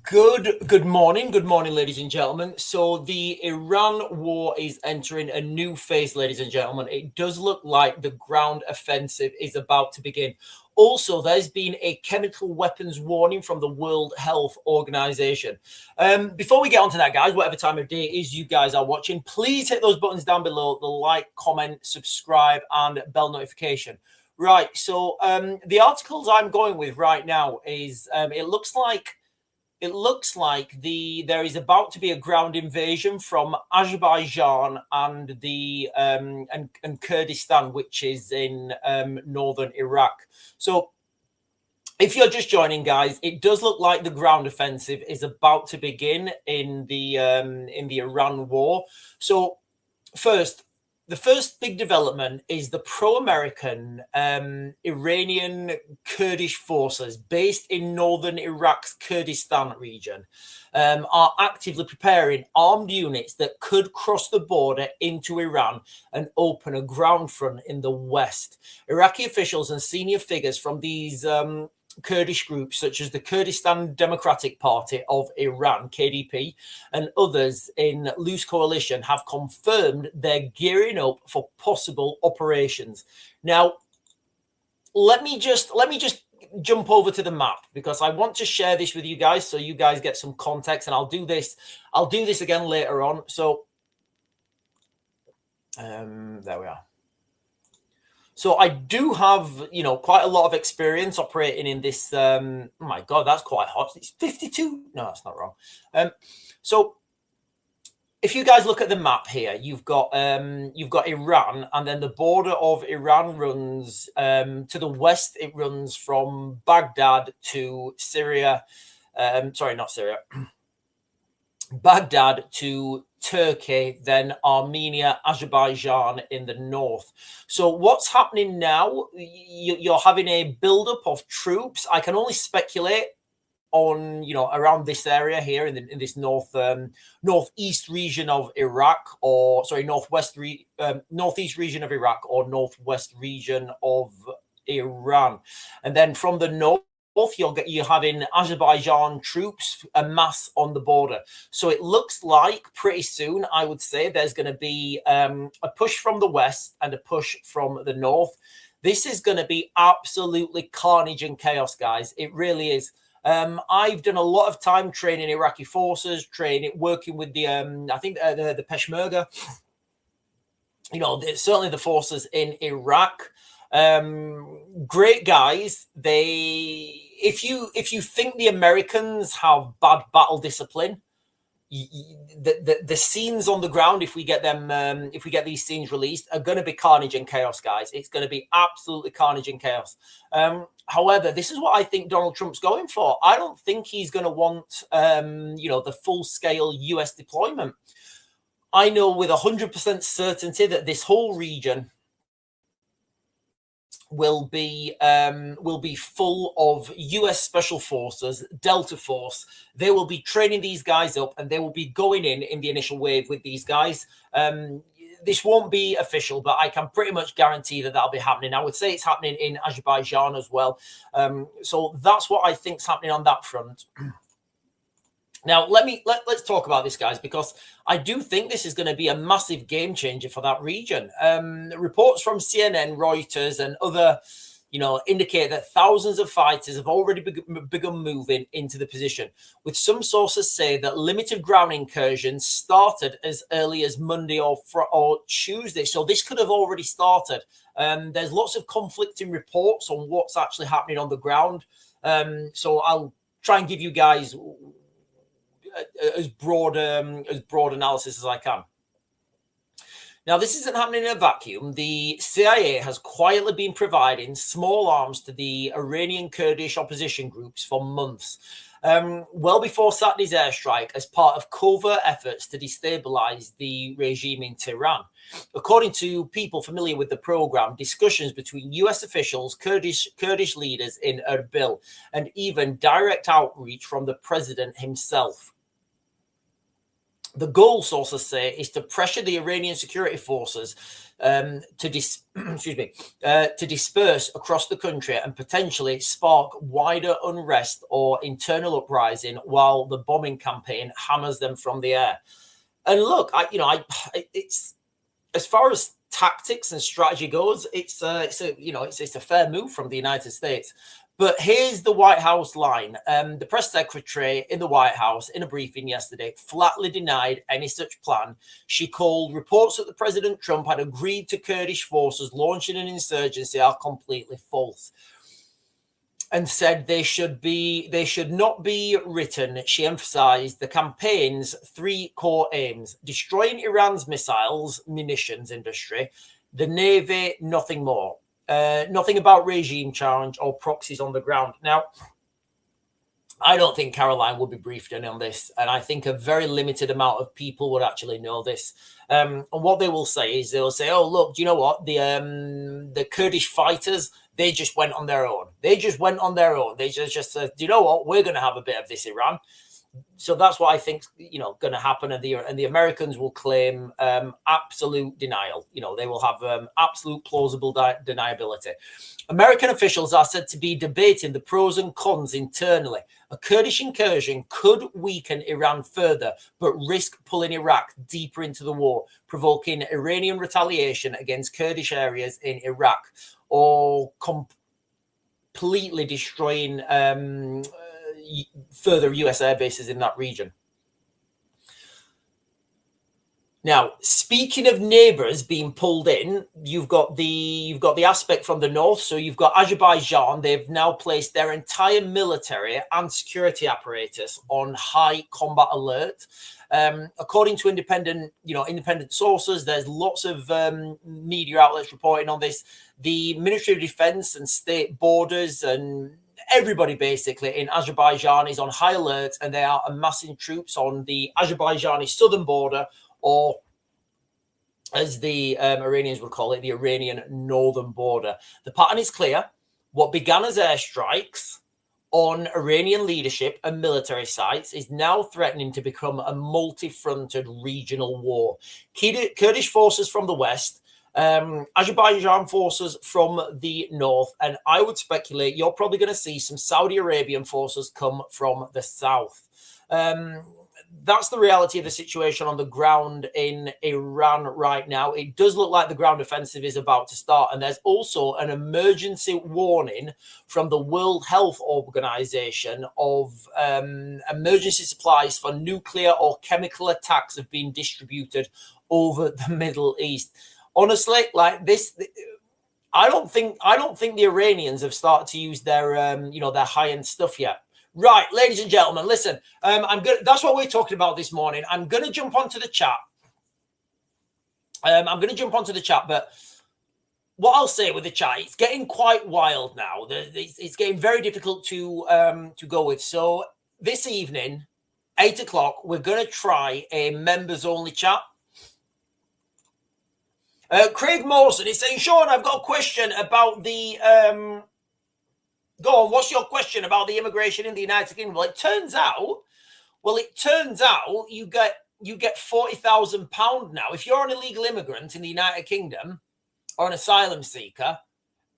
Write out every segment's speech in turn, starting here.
Good morning, ladies and gentlemen. So the Iran war is entering a new phase, ladies and gentlemen. It does look like the ground offensive is about to begin. Also, there's been a chemical weapons warning from the World Health Organization. Before we get on to that, guys, whatever time of day it is you guys are watching, please hit those buttons down below, the like, comment, subscribe, and bell notification. Right, so the articles I'm going with right now is it looks like there is about to be a ground invasion from Azerbaijan and the and Kurdistan, which is in northern Iraq. So if you're just joining, guys, it does look like the ground offensive is about to begin in the Iran war. So the first big development is the pro-American Iranian Kurdish forces based in northern Iraq's Kurdistan region are actively preparing armed units that could cross the border into Iran and open a ground front in the west. Iraqi officials and senior figures from these Kurdish groups such as the Kurdistan Democratic Party of Iran, KDP, and others in loose coalition have confirmed they're gearing up for possible operations. Now, let me just jump over to the map because I want to share this with you guys so you guys get some context, and I'll do this again later on. So there we are. So I do have, quite a lot of experience operating in this. Oh my God, that's quite hot. It's 52. No, that's not wrong. So if you guys look at the map here, you've got Iran, and then the border of Iran runs to the west. It runs from Baghdad to Syria. Sorry, not Syria. Baghdad to Turkey, then Armenia, Azerbaijan in the north. So what's happening now? You're having a buildup of troops. I can only speculate on around this area here in this northeast region of Iraq, or sorry, northeast region of Iraq, or northwest region of Iran, and then from the north. You're having Azerbaijan troops amass on the border. So it looks like pretty soon, I would say, there's going to be a push from the west and a push from the north. This is going to be absolutely carnage and chaos, guys. It really is. I've done a lot of time training Iraqi forces, working with the Peshmerga. Certainly the forces in Iraq. Great guys. If you think the Americans have bad battle discipline, the scenes on the ground, if we get these scenes released, are going to be carnage and chaos, guys. It's going to be absolutely carnage and chaos. However, this is what I think Donald Trump's going for. I don't think he's going to want the full scale US deployment. I know with 100% certainty that this whole region will be full of US Special Forces, Delta Force. They will be training these guys up, and they will be going in the initial wave with these guys. This won't be official, but I can pretty much guarantee that that'll be happening. I would say it's happening in Azerbaijan as well. So that's what I think is happening on that front. Now, let's talk about this, guys, because I do think this is going to be a massive game changer for that region. Reports from CNN, Reuters, and other, indicate that thousands of fighters have already begun moving into the position, with some sources say that limited ground incursions started as early as Monday or Tuesday. So this could have already started. There's lots of conflicting reports on what's actually happening on the ground. So I'll try and give you guys as broad analysis as I can. Now, this isn't happening in a vacuum. The CIA has quietly been providing small arms to the Iranian Kurdish opposition groups for months, well before Saturday's airstrike, as part of covert efforts to destabilize the regime in Tehran. According to people familiar with the program, discussions between US officials, Kurdish leaders in Erbil, and even direct outreach from the president himself The goal, sources say, is to pressure the Iranian security forces to disperse across the country and potentially spark wider unrest or internal uprising while the bombing campaign hammers them from the air. And look, it's as far as tactics and strategy goes, it's a fair move from the United States. But here's the White House line. The press secretary in the White House, in a briefing yesterday, flatly denied any such plan. She called reports that the President Trump had agreed to Kurdish forces launching an insurgency are completely false, and said they should not be written. She emphasized the campaign's three core aims: destroying Iran's munitions industry, the Navy, nothing more. Nothing about regime challenge or proxies on the ground. Now, I don't think Caroline will be briefed in on this, and I think a very limited amount of people would actually know this. And what they will say is they'll say, "Oh, look, do you know what? The Kurdish fighters, they just went on their own. They just just said, do you know what? We're going to have a bit of this, Iran." So that's what I think, going to happen, and the Americans will claim absolute denial. They will have absolute plausible deniability. American officials are said to be debating the pros and cons internally. A Kurdish incursion could weaken Iran further, but risk pulling Iraq deeper into the war, provoking Iranian retaliation against Kurdish areas in Iraq, or completely destroying further US air bases in that region. Now, speaking of neighbors being pulled in, you've got the aspect from the north. So you've got Azerbaijan. They've now placed their entire military and security apparatus on high combat alert. According to independent sources, there's lots of media outlets reporting on this. The Ministry of Defense and state borders and everybody basically in Azerbaijan is on high alert, and they are amassing troops on the Azerbaijani southern border, or as the Iranians would call it, the Iranian northern border. The pattern is clear. What began as airstrikes on Iranian leadership and military sites is now threatening to become a multi-fronted regional war. Kurdish forces from the west, Azerbaijan forces from the north, and I would speculate you're probably going to see some Saudi Arabian forces come from the south. That's the reality of the situation on the ground in Iran right now. It does look like the ground offensive is about to start, and there's also an emergency warning from the World Health Organization of emergency supplies for nuclear or chemical attacks have been distributed over the Middle East. Honestly, like this, I don't think the Iranians have started to use their their high-end stuff yet. Right, ladies and gentlemen, listen. That's what we're talking about this morning. I'm gonna jump onto the chat. But what I'll say with the chat, it's getting quite wild now. It's getting very difficult to go with. So this evening, 8 o'clock, we're gonna try a members-only chat. Craig Mawson is saying, Sean, I've got a question about the go on, what's your question about the immigration in the United Kingdom? Well, it turns out you get £40,000 now. If you're an illegal immigrant in the United Kingdom or an asylum seeker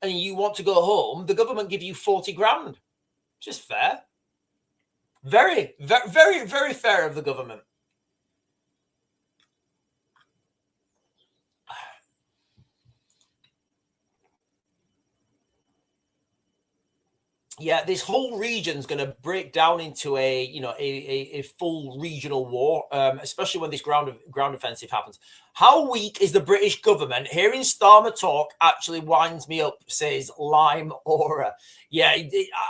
and you want to go home, the government give you 40 grand. Just fair. Very, very, very, very fair of the government. Yeah, this whole region's going to break down into a full regional war, especially when this ground offensive happens. How weak is the British government? Hearing Starmer talk actually winds me up, says Lime Aura. Yeah,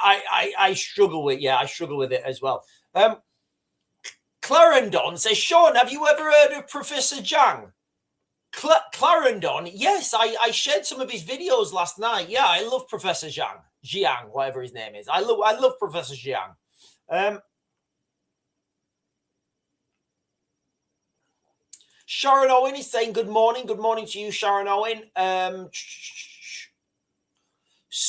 I struggle with it as well. Clarendon says, Sean, have you ever heard of Professor Zhang? Clarendon, yes, I shared some of his videos last night. Yeah, I love Professor Jiang, whatever his name is. I love Professor Jiang. Sharon Owen is saying good morning to you, Sharon Owen.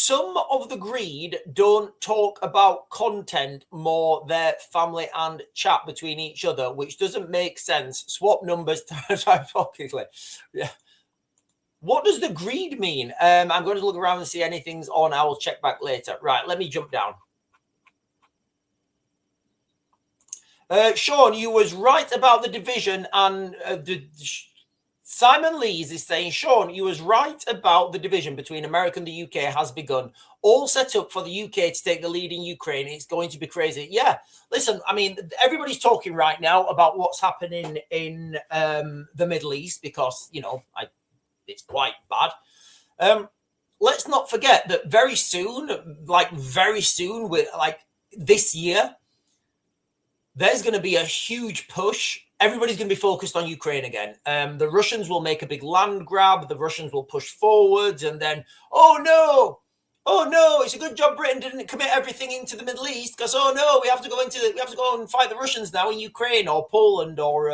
some of the greed don't talk about content more their family and chat between each other, which doesn't make sense. Swap numbers typically. Yeah. What does the greed mean? I'm going to look around and see anything's on. I will check back later. Right, let me jump down. Sean, you was right about the division, and Simon Lees is saying, Sean, you was right about the division between America and the UK has begun. All set up for the UK to take the lead in Ukraine. It's going to be crazy. Yeah, listen, I mean, everybody's talking right now about what's happening in the Middle East because, you know, it's quite bad. Let's not forget that very soon, with like this year, there's going to be a huge push. Everybody's going to be focused on Ukraine again. The Russians will make a big land grab. The Russians will push forwards, and then, oh no, it's a good job Britain didn't commit everything into the Middle East because we have to go and fight the Russians now in Ukraine or Poland or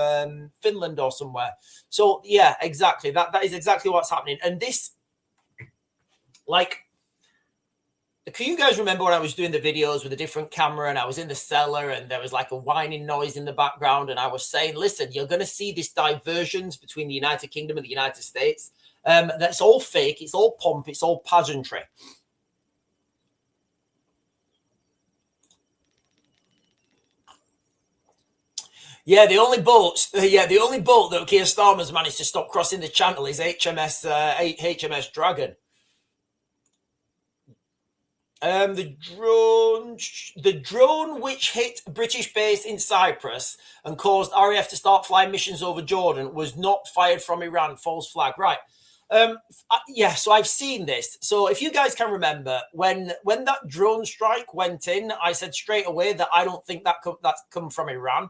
Finland or somewhere. So yeah, exactly. That is exactly what's happening. And this, like, can you guys remember when I was doing the videos with a different camera and I was in the cellar and there was like a whining noise in the background and I was saying, listen, you're going to see this divergence between the United Kingdom and the United States. That's all fake. It's all pomp. It's all pageantry. Yeah, the only boat that Keir Starmer's managed to stop crossing the channel is HMS Dragon. The drone which hit British base in Cyprus and caused RAF to start flying missions over Jordan was not fired from Iran. False flag, right? Yeah, so I've seen this. So if you guys can remember, when that drone strike went in, I said straight away that I don't think that's come from Iran.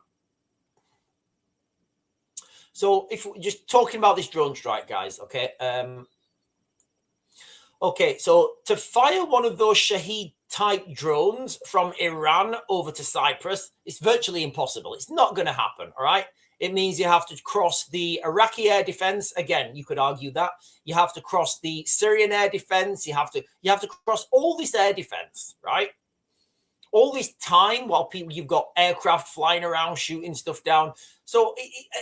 So if we're just talking about this drone strike, guys, okay. Okay, so to fire one of those Shahed-type drones from Iran over to Cyprus, it's virtually impossible. It's not going to happen, all right? It means you have to cross the Iraqi air defense. Again, you could argue that. You have to cross the Syrian air defense. You have to cross all this air defense, right? All this time while you've got aircraft flying around, shooting stuff down. So,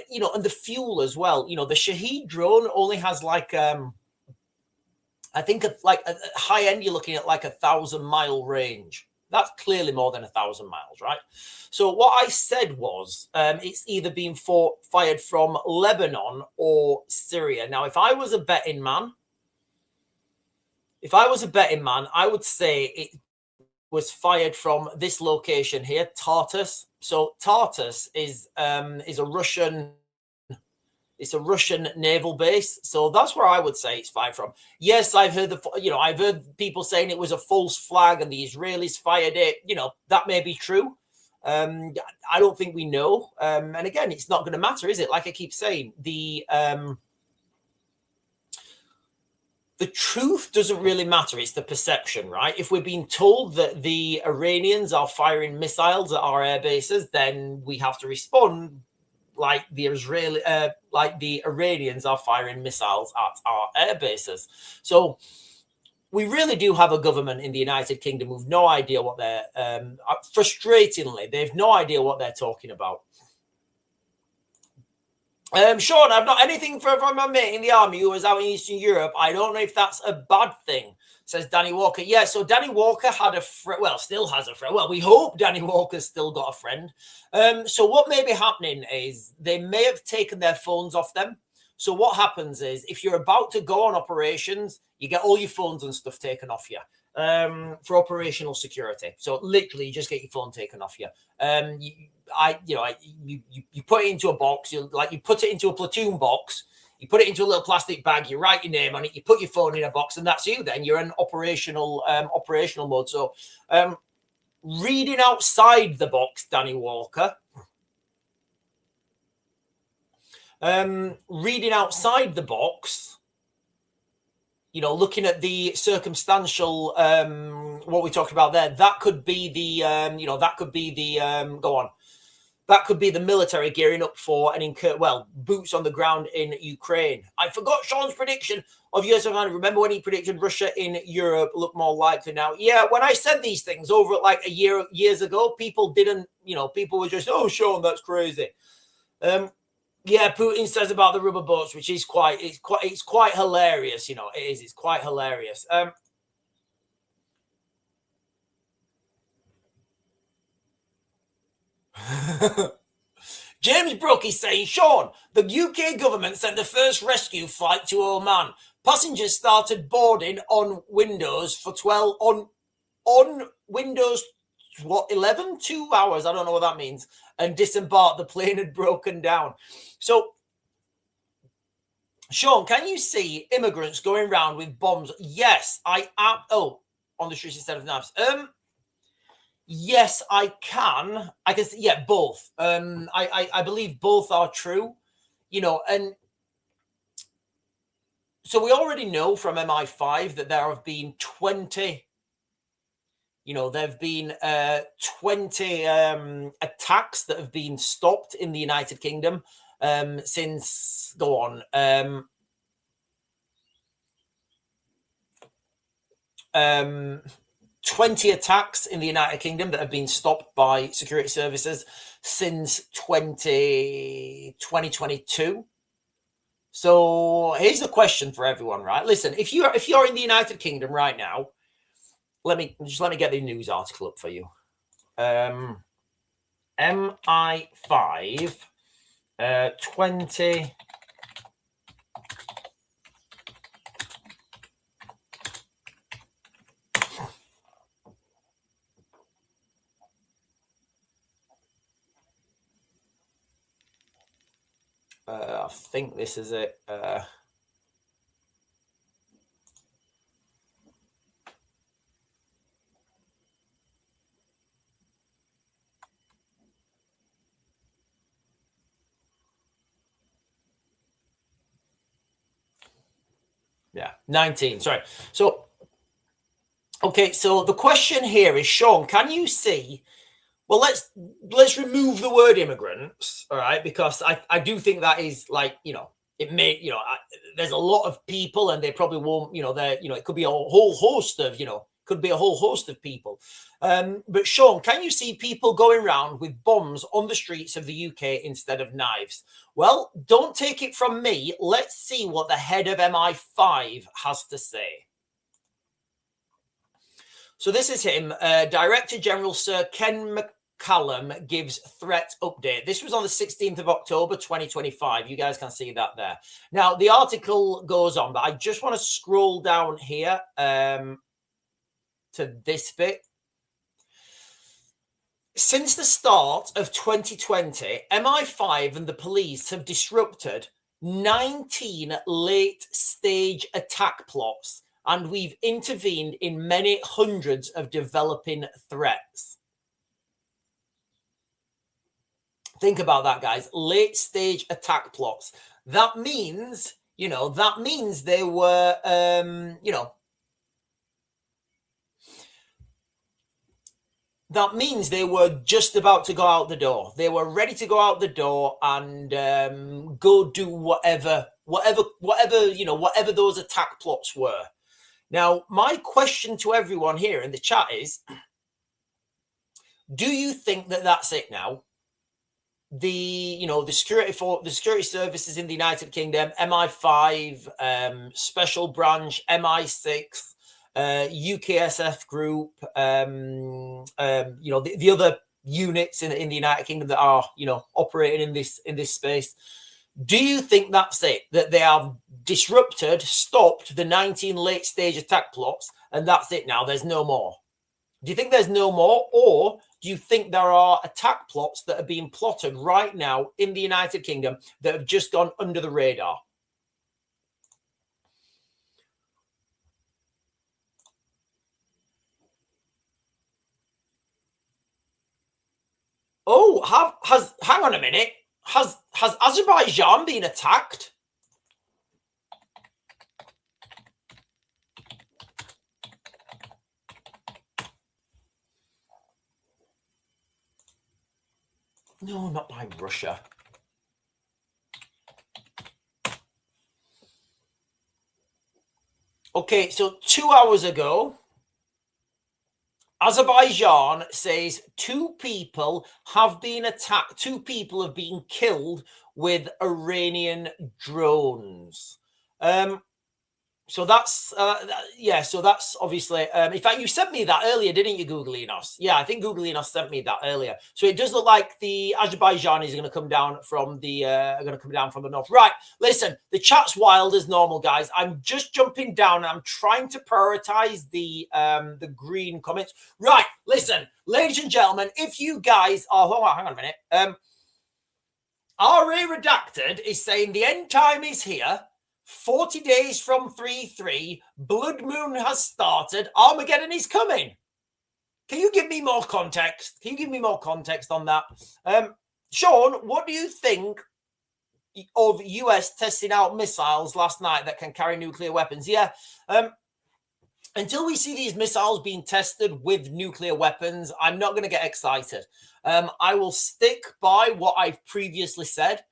you know, and the fuel as well. You know, the Shahed drone only has like... I think like a high end, you're looking at like 1,000-mile range. That's clearly more than 1,000 miles, right? So what I said was it's either being fired from Lebanon or Syria. Now, if I was a betting man, I would say it was fired from this location here, Tartus. So Tartus is a Russian... It's a Russian naval base, so that's where I would say it's fired from. Yes, I've heard I've heard people saying it was a false flag and the Israelis fired it. You know, that may be true. I don't think we know. And again, it's not going to matter, is it? Like I keep saying, the truth doesn't really matter. It's the perception, right? If we're being told that the Iranians are firing missiles at our air bases, then we have to respond like the Iranians are firing missiles at our air bases. So we really do have a government in the United Kingdom who've no idea what they're, frustratingly, they've no idea what they're talking about. Sean, I've not anything from my mate in the army who was out in Eastern Europe. I don't know if that's a bad thing, says Danny Walker. Yeah, so Danny Walker had a friend, well, still has a friend. Well, we hope Danny Walker's still got a friend. So what may be happening is they may have taken their phones off them. So what happens is if you're about to go on operations, you get all your phones and stuff taken off you for operational security. So literally, you just get your phone taken off you. You put it into a box. You put it into a platoon box. You put it into a little plastic bag. You write your name on it. You put your phone in a box, and that's you. Then you're in operational mode. So, reading outside the box, Danny Walker. Reading outside the box. You know, looking at the circumstantial, what we talked about there. That could be the, go on. That could be the military gearing up for boots on the ground in Ukraine. I forgot Sean's prediction of US. Remember when he predicted Russia in Europe look more likely now? Yeah, when I said these things over like years ago, people didn't, people were just, oh, Sean, that's crazy. Yeah, Putin says about the rubber boats, which is it's quite hilarious, it's quite hilarious. James Brooke is saying, Sean, the UK government sent the first rescue flight to Oman. Passengers started boarding on Windows for 12 on Windows 11, 2 hours. I don't know what that means. And disembarked. The plane had broken down. So, Sean, can you see immigrants going around with bombs? Yes, I am. Oh, on the streets instead of knives. Yes, I can. I can see, yeah, both. I believe both are true, and so we already know from MI5 that there have been 20, there have been 20 attacks that have been stopped in the United Kingdom since, 20 attacks in the United Kingdom that have been stopped by security services since 2022. So here's the question for everyone, right? Listen, if you're in the United Kingdom right now, let me get the news article up for you. MI5 20 I think this is it. Yeah, 19. Sorry. So, okay. So the question here is, Sean, can you see? Well, let's remove the word immigrants, all right? Because I do think that is like, it may, there's a lot of people, and they probably won't, it could be a whole host of, people. But Sean, can you see people going around with bombs on the streets of the UK instead of knives? Well, don't take it from me. Let's see what the head of MI5 has to say. So this is him, Director General Sir Ken McCallum gives threat update. This was on the 16th of October, 2025. You guys can see that there. Now, the article goes on, but I just want to scroll down here to this bit. Since the start of 2020, MI5 and the police have disrupted 19 late-stage attack plots, and we've intervened in many hundreds of developing threats. Think about that, guys. Late-stage attack plots. That means, they were, that means they were just about to go out the door. They were ready to go out the door and go do whatever those attack plots were. Now, my question to everyone here in the chat is, do you think that that's it now? The security services in the United Kingdom, MI5, Special Branch, MI6, UKSF Group, the other units in the United Kingdom that are operating in this space. Do you think that's it? That they have disrupted, stopped the 19 late stage attack plots, and that's it now? There's no more. Do you think there's no more, or do you think there are attack plots that are being plotted right now in the United Kingdom that have just gone under the radar? Oh, hang on a minute. Has Azerbaijan been attacked? No, not by Russia. Okay, so 2 hours ago, Azerbaijan says 2 people have been attacked. 2 people have been killed with Iranian drones. So that's yeah. So that's obviously. In fact, you sent me that earlier, didn't you, Google Enos? Yeah, I think Google Enos sent me that earlier. So it does look like the Azerbaijanis are going to come down from the north. Right. Listen, the chat's wild as normal, guys. I'm just jumping down. And I'm trying to prioritize the green comments. Right. Listen, ladies and gentlemen, if you guys are, hold on, hang on a minute. RA Redacted is saying the end time is here. 40 days from 3-3, Blood Moon has started, Armageddon is coming. Can you give me more context? Can you give me more context on that? Sean, what do you think of US testing out missiles last night that can carry nuclear weapons? Yeah, until we see these missiles being tested with nuclear weapons, I'm not going to get excited. I will stick by what I've previously said.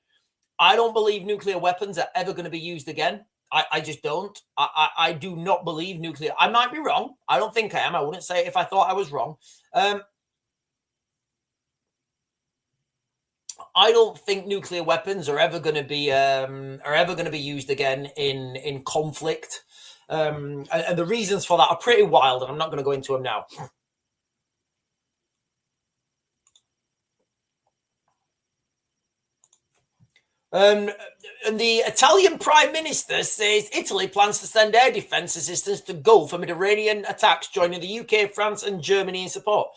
I don't believe nuclear weapons are ever going to be used again. I just don't. I do not believe nuclear. I might be wrong. I don't think I am. I wouldn't say it if I thought I was wrong. I don't think nuclear weapons are ever going to be used again in conflict. And the reasons for that are pretty wild, and I'm not going to go into them now. And the Italian Prime Minister says Italy plans to send air defense assistance to Gulf amid Iranian attacks, joining the UK, France, and Germany in support.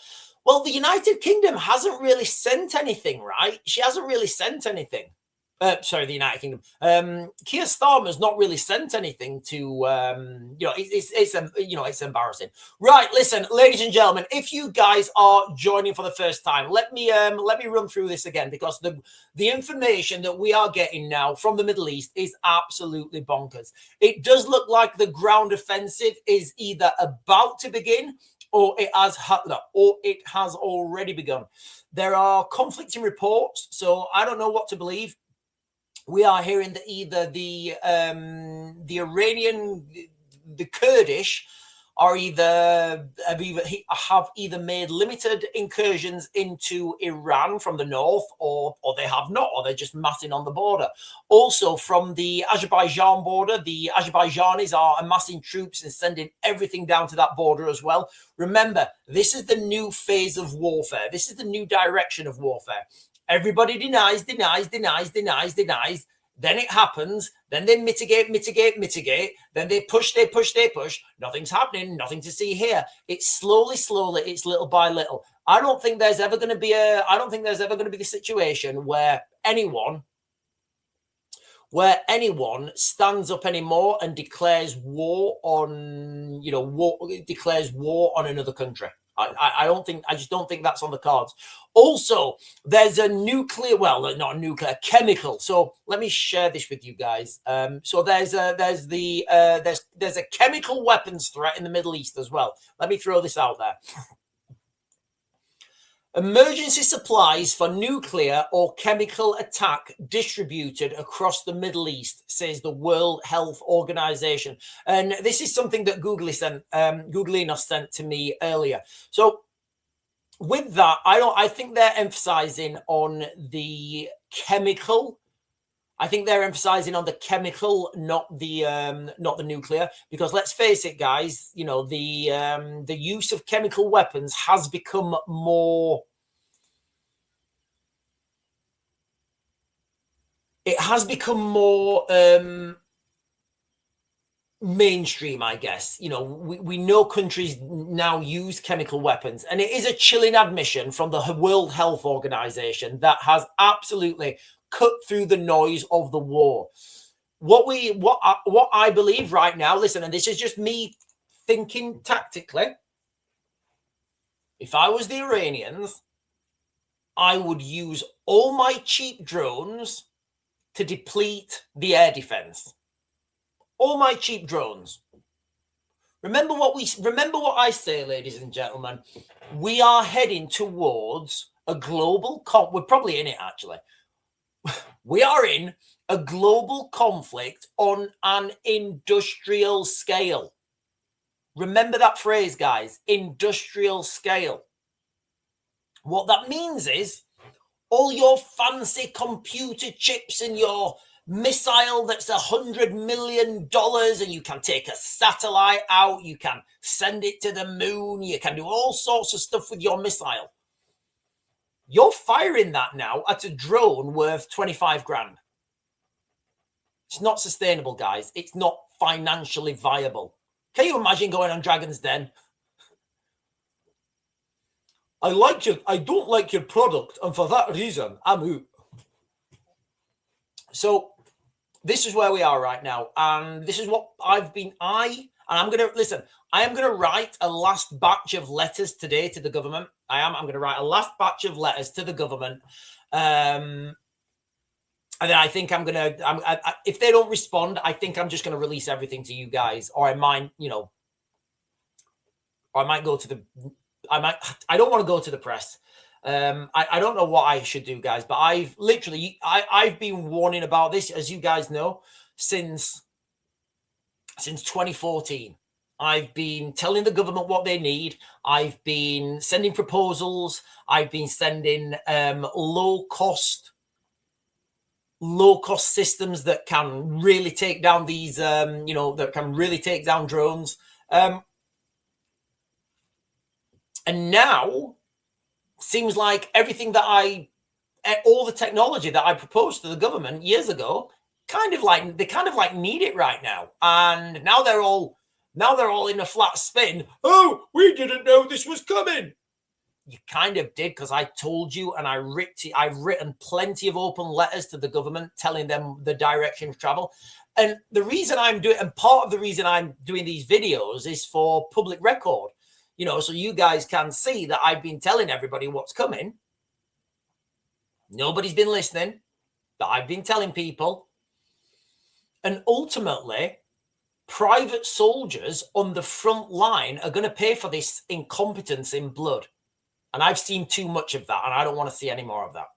Well, the United Kingdom hasn't really sent anything, right? She hasn't really sent anything. Sorry, the United Kingdom. Keir Starmer's not really sent anything to, it's embarrassing. Right, listen, ladies and gentlemen, if you guys are joining for the first time, let me run through this again, because the information that we are getting now from the Middle East is absolutely bonkers. It does look like the ground offensive is either about to begin or it has already begun. There are conflicting reports, so I don't know what to believe. We are hearing that either the Iranian, the Kurdish, have either made limited incursions into Iran from the north, or they have not, or they're just massing on the border. Also, from the Azerbaijan border, the Azerbaijanis are amassing troops and sending everything down to that border as well. Remember, this is the new phase of warfare. This is the new direction of warfare. Everybody denies. Then it happens. Then they mitigate. Then they push. Nothing's happening. Nothing to see here. It's slowly. It's little by little. I don't think there's ever going to be the situation where anyone stands up anymore and declares war on another country. I just don't think that's on the cards. Also, there's a chemical. So let me share this with you guys. So there's a chemical weapons threat in the Middle East as well. Let me throw this out there. Emergency supplies for nuclear or chemical attack distributed across the Middle East, says the World Health Organization. And this is something that Google Enos sent to me earlier. So with that, I think they're emphasizing on the chemical. I think they're emphasizing on the chemical, not the nuclear, because let's face it, guys, the use of chemical weapons has become more. It has become more mainstream, I guess. We know countries now use chemical weapons, and it is a chilling admission from the World Health Organization that has absolutely cut through the noise of the war. What I believe right now, listen, and this is just me thinking tactically. If I was the Iranians, I would use all my cheap drones to deplete the air defense. All my cheap drones. Remember what I say, ladies and gentlemen. We are heading towards a global we're probably in it, actually. We are in a global conflict on an industrial scale. Remember that phrase, guys, industrial scale. What that means is all your fancy computer chips and your missile that's $100 million, and you can take a satellite out, you can send it to the moon, you can do all sorts of stuff with your missile. You're firing that now at a drone worth 25 grand. It's not sustainable, guys. It's not financially viable. Can you imagine going on Dragon's Den? I don't like your product, and for that reason, I'm out. So this is where we are right now, and this is what I am going to write a last batch of letters today to the government. I'm going to write a last batch of letters to the government. And then I think if they don't respond, I think I'm just going to release everything to you guys, or I might go to the, I don't want to go to the press. I don't know what I should do, guys, but I've been warning about this, as you guys know, since 2014. I've been telling the government what they need. I've been sending proposals. I've been sending low cost systems that can really take down these, that can really take down drones. And now seems like everything all the technology that I proposed to the government years ago, they need it right now. And now they're all in a flat spin. Oh, we didn't know this was coming. You kind of did, because I told you, and I've written plenty of open letters to the government telling them the direction of travel. And the reason part of the reason I'm doing these videos is for public record. So you guys can see that I've been telling everybody what's coming. Nobody's been listening, but I've been telling people. And ultimately, private soldiers on the front line are going to pay for this incompetence in blood. And I've seen too much of that, and I don't want to see any more of that.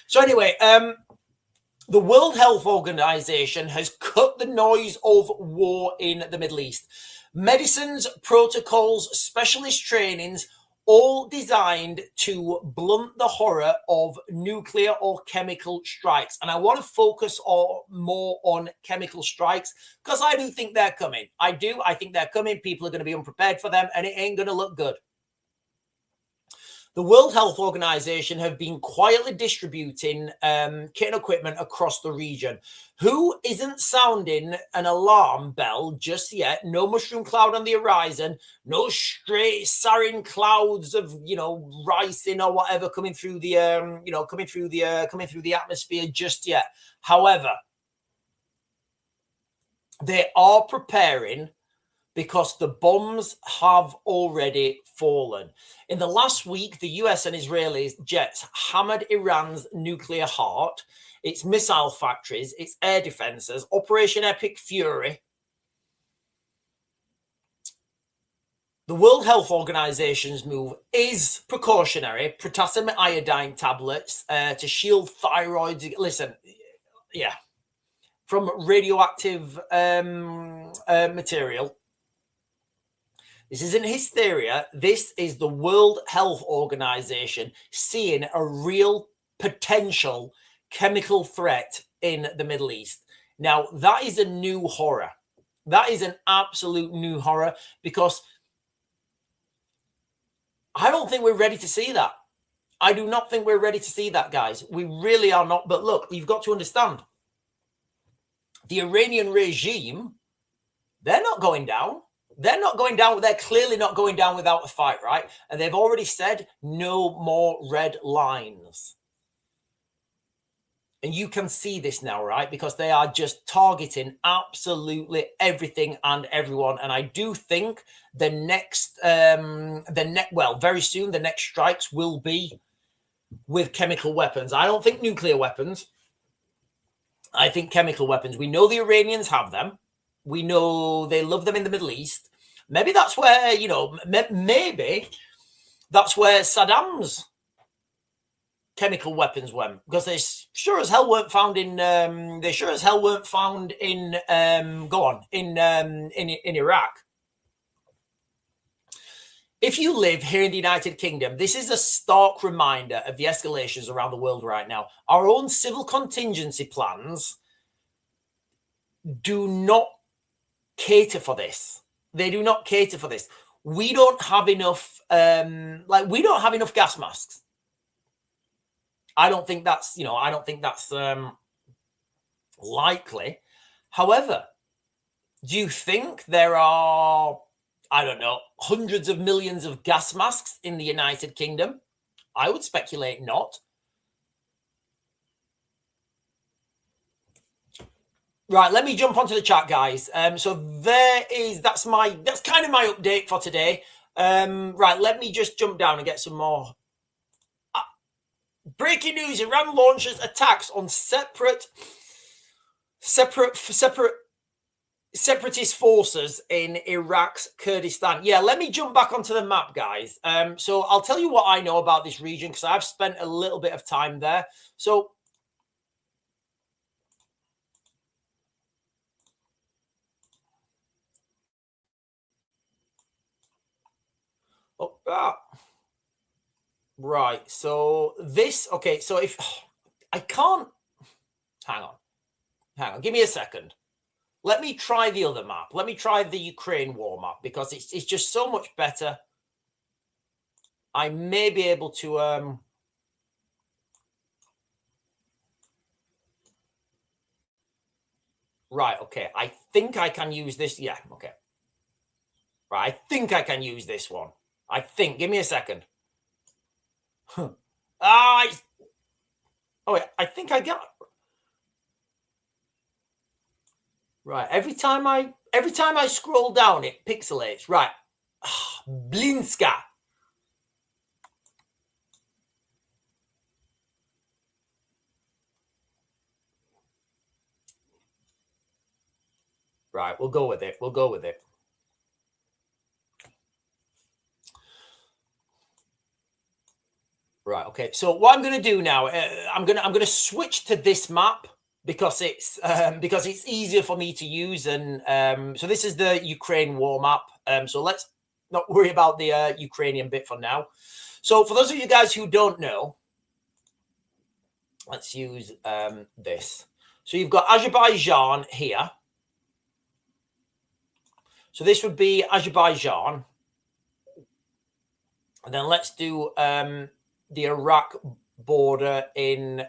So anyway, the World Health Organization has cut the noise of war in the Middle East. Medicines, protocols, specialist trainings, all designed to blunt the horror of nuclear or chemical strikes. And I want to focus more on chemical strikes, because I do think they're coming. I think they're coming. People are going to be unprepared for them, and it ain't going to look good. The World Health Organization have been quietly distributing kit and equipment across the region. Who isn't sounding an alarm bell just yet? No mushroom cloud on the horizon, no straight sarin clouds of, ricin or whatever coming through the atmosphere just yet. However, they are preparing, because the bombs have already fallen. In the last week, the US and Israeli jets hammered Iran's nuclear heart, its missile factories, its air defenses, Operation Epic Fury. The World Health Organization's move is precautionary. Potassium iodine tablets to shield thyroids. Listen, yeah, from radioactive material. This isn't hysteria. This is the World Health Organization seeing a real potential chemical threat in the Middle East. Now, that is a new horror. That is an absolute new horror, because I don't think we're ready to see that. I do not think we're ready to see that, guys. We really are not. But look, you've got to understand, the Iranian regime, they're not going down. They're not going down. They're clearly not going down without a fight, right? And they've already said no more red lines. And you can see this now, right? Because they are just targeting absolutely everything and everyone. And I do think very soon, the next strikes will be with chemical weapons. I don't think nuclear weapons. I think chemical weapons. We know the Iranians have them. We know they love them in the Middle East. Maybe that's where, maybe that's where Saddam's chemical weapons went, because they sure as hell weren't found in in Iraq. If you live here in the United Kingdom, this is a stark reminder of the escalations around the world right now. Our own civil contingency plans do not cater for this. They do not cater for this. We don't have enough, we don't have enough gas masks. I don't think that's, likely. However, do you think there are, I don't know, hundreds of millions of gas masks in the United Kingdom? I would speculate not. Right, let me jump onto the chat, guys. That's kind of my update for today. Right, let me just jump down and get some more. Breaking news: Iran launches attacks on separatist forces in Iraq's Kurdistan. Yeah, let me jump back onto the map, guys. So I'll tell you what I know about this region, because I've spent a little bit of time there. So right, so this, okay, so if I can't, hang on, give me a second. Let me try the other map. Let me try the Ukraine war map, because it's just so much better. I may be able to right, okay. I think I can use this. Yeah, okay. Right, I think I can use this one. I think. Give me a second. Oh, wait, I think I got. Right, every time I scroll down, it pixelates. Right, Blinska. Right, we'll go with it. We'll go with it. Right, okay. So what I'm going to do now, I'm going to switch to this map, because it's easier for me to use. And so this is the Ukraine war map. So let's not worry about the Ukrainian bit for now. So for those of you guys who don't know, let's use this. So you've got Azerbaijan here. So this would be Azerbaijan. And then let's do the Iraq border in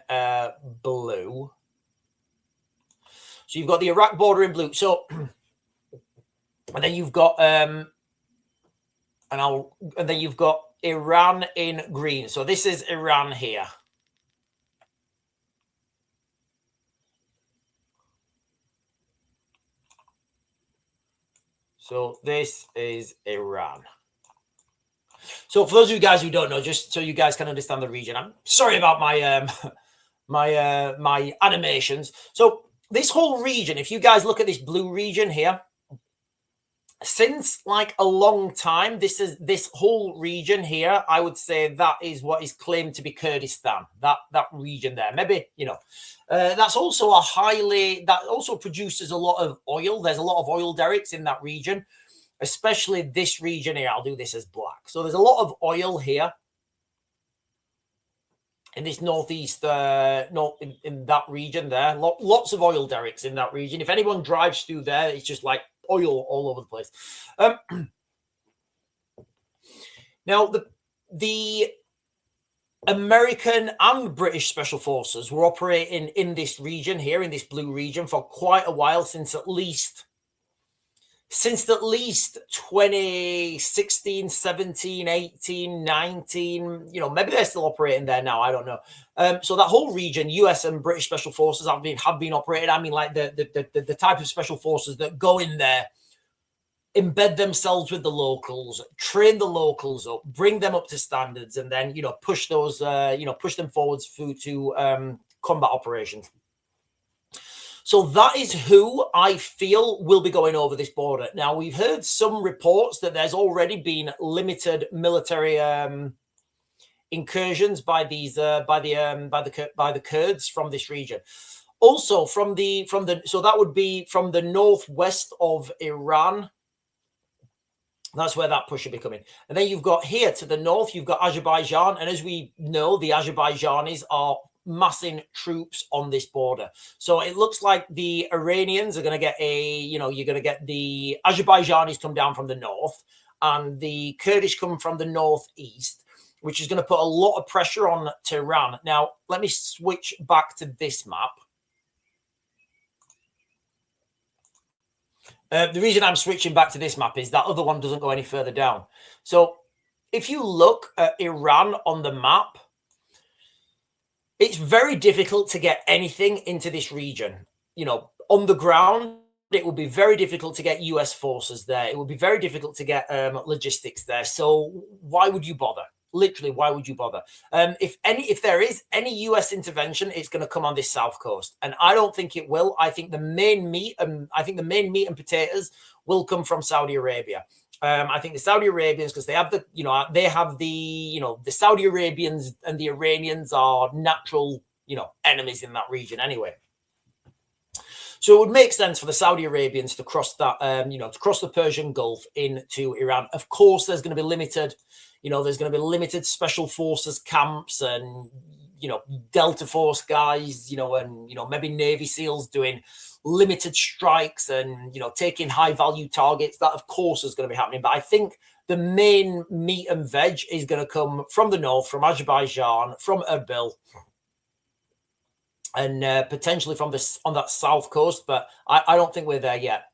blue. So you've got the Iraq border in blue. So, and then you've got and then you've got Iran in green. So this is Iran here. So this is Iran. So for those of you guys who don't know, just so you guys can understand the region, I'm sorry about my my animations. So this whole region, if you guys look at this blue region here, since like a long time, this whole region here, I would say that is what is claimed to be Kurdistan. That region there, maybe, you know, that's also that also produces a lot of oil. There's a lot of oil derricks in that region, especially this region here. I'll do this as black. So there's a lot of oil here in this northeast, in that region there. Lots of oil derricks in that region. If anyone drives through there, it's just like oil all over the place. Now, the American and British special forces were operating in this region here, in this blue region, for quite a while, since at least 2016, 17, 18, 19, you know, maybe they're still operating there now. I don't know. So that whole region, US and British special forces have been operated. I mean, like the type of special forces that go in there, embed themselves with the locals, train the locals up, bring them up to standards, and then, you know, push those, push them forwards through to combat operations. So that is who I feel will be going over this border. Now, we've heard some reports that there's already been limited military incursions by these by the Kurds from this region. Also from the so that would be from the northwest of Iran. That's where that push should be coming. And then you've got here to the north, you've got Azerbaijan. And as we know, the Azerbaijanis are massing troops on this border. So it looks like the Iranians are going to get you're going to get the Azerbaijanis come down from the north and the Kurdish come from the northeast, which is going to put a lot of pressure on Tehran. Now, let me switch back to this map. The reason I'm switching back to this map is that other one doesn't go any further down. So if you look at Iran on the map, it's very difficult to get anything into this region. You know, on the ground, it would be very difficult to get US forces there. It would be very difficult to get logistics there. So why would you bother? Literally, why would you bother? If there is any US intervention, it's going to come on this south coast, and I don't think it will. I think the main meat and potatoes will come from Saudi Arabia. I think the Saudi Arabians, because they have the Saudi Arabians and the Iranians are natural enemies in that region anyway. So it would make sense for the Saudi Arabians to cross that to cross the Persian Gulf into Iran. Of course, there's going to be limited. There's going to be limited special forces camps and, Delta Force guys, and, maybe Navy SEALs doing limited strikes and, taking high value targets. That, of course, is going to be happening. But I think the main meat and veg is going to come from the north, from Azerbaijan, from Erbil, and potentially from on that south coast. But I don't think we're there yet.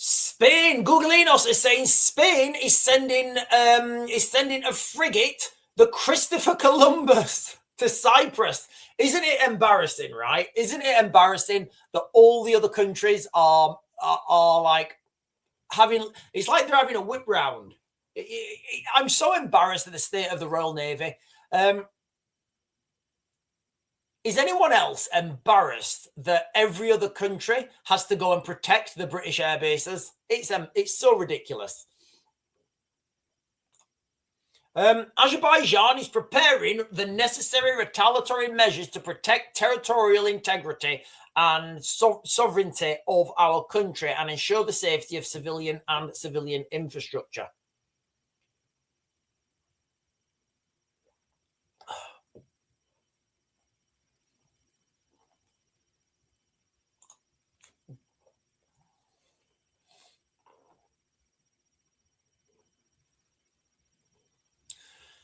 Spain, Googleinos is saying Spain is sending a frigate, the Christopher Columbus, to Cyprus. Isn't it embarrassing, right? Isn't it embarrassing that all the other countries are like having? It's like they're having a whip round. I'm so embarrassed at the state of the Royal Navy. Is anyone else embarrassed that every other country has to go and protect the British air bases? It's so ridiculous. Azerbaijan is preparing the necessary retaliatory measures to protect territorial integrity and sovereignty of our country and ensure the safety of civilian infrastructure.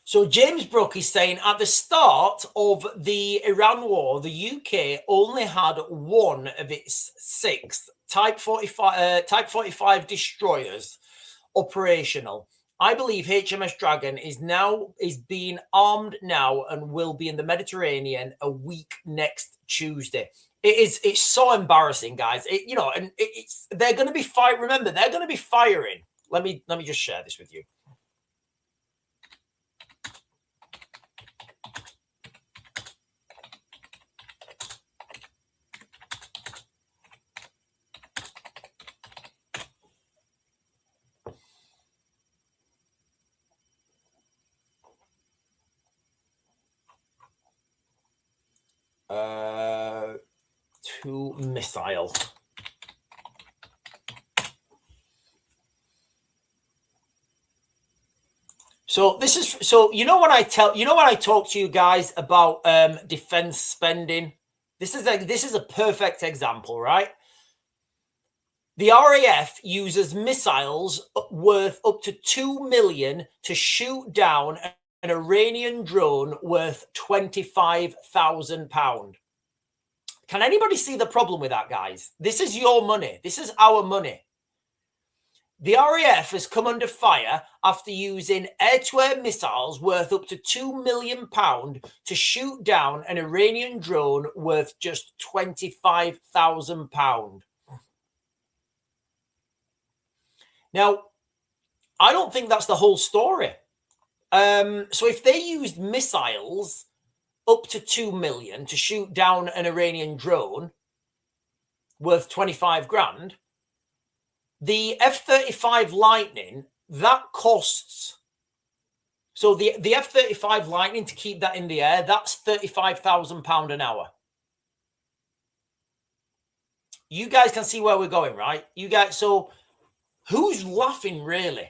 So James Brooke is saying at the start of the Iran war, the UK only had one of its 6 Type 45 destroyers operational. I believe HMS Dragon is being armed now and will be in the Mediterranean a week next Tuesday. It's so embarrassing, guys. They're going to be firing. Remember, they're going to be firing. Let me just share this with you. To missile. So this is when I talk to you guys about defense spending, this is a perfect example, right? The RAF uses missiles worth up to 2 million to shoot down an Iranian drone worth £25,000. Can anybody see the problem with that, guys? This is your money. This is our money. The RAF has come under fire after using air-to-air missiles worth up to £2 million to shoot down an Iranian drone worth just £25,000. Now, I don't think that's the whole story. So if they used missiles up to 2 million to shoot down an Iranian drone, worth 25 grand. The F-35 Lightning, that costs... So the F-35 Lightning, to keep that in the air, that's £35,000 an hour. You guys can see where we're going, right? You guys, so who's laughing really?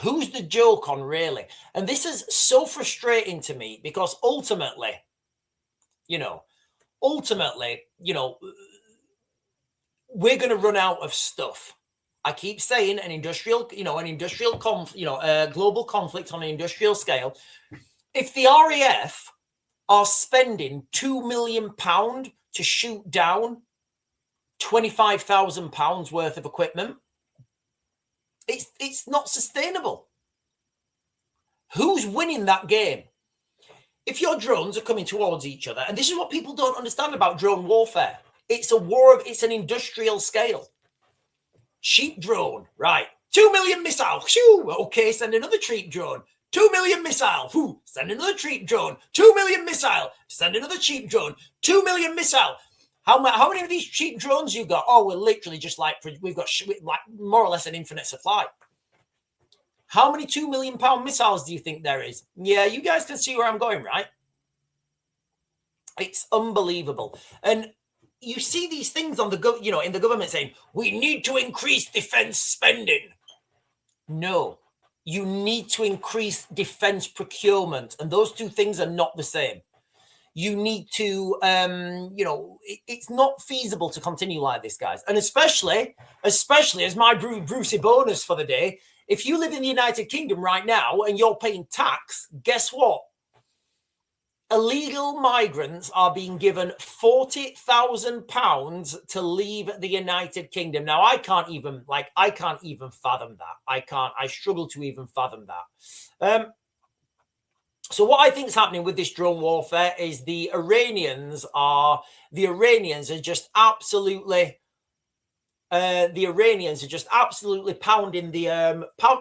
Who's the joke on really? And this is so frustrating to me because ultimately, we're going to run out of stuff. I keep saying global conflict on an industrial scale. If the RAF are spending £2 million to shoot down £25,000 worth of equipment, it's not sustainable. Who's winning that game? If your drones are coming towards each other, and this is what people don't understand about drone warfare, it's a war it's an industrial scale. Cheap drone, right? 2 million missile. Shoo, okay, send another cheap drone. 2 million missile. Whoo, send another cheap drone. 2 million missile. Send another cheap drone. 2 million missile. How many of these cheap drones you got? Oh, we're literally just we've got like more or less an infinite supply. How many £2 million missiles do you think there is? Yeah, you guys can see where I'm going, right? It's unbelievable. And you see these things on in the government saying, we need to increase defense spending. No, you need to increase defense procurement. And those two things are not the same. You need to, it's not feasible to continue like this, guys. And especially as my Brucey bonus for the day, if you live in the United Kingdom right now and you're paying tax, guess what? Illegal migrants are being given £40,000 to leave the United Kingdom. Now, I can't even fathom that. I struggle to even fathom that. So what I think is happening with this drone warfare is the Iranians are just absolutely pounding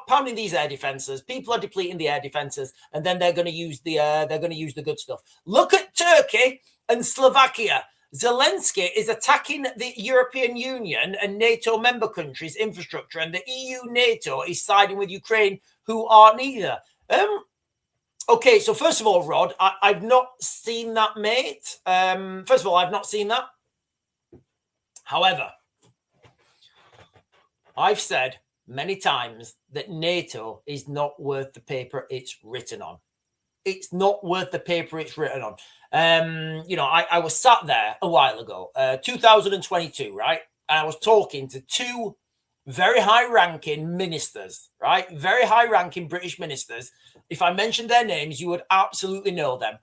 pounding these air defenses. People are depleting the air defenses, and then they're going to use the good stuff. Look at Turkey and Slovakia. Zelensky is attacking the European Union and NATO member countries' infrastructure, and the EU NATO is siding with Ukraine, who are neither. Okay, so first of all, Rod, I've not seen that, mate. First of all, I've not seen that. However, I've said many times that NATO is not worth the paper it's written on. It's not worth the paper it's written on. I was sat there a while ago, 2022, right? And I was talking to two very high-ranking ministers, right? Very high-ranking British ministers. If I mentioned their names, you would absolutely know them.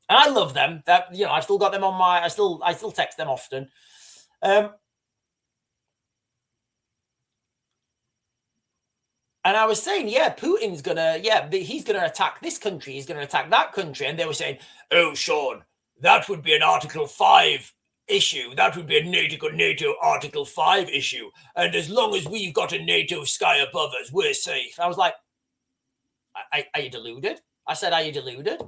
And I love them. I've still got them on I still text them often. And I was saying, Putin's he's gonna attack this country, he's gonna attack that country. And they were saying, oh, Sean, that would be an Article 5 issue. That would be a NATO Article 5 issue. And as long as we've got a NATO sky above us, we're safe. I was like, are you deluded? I said, are you deluded?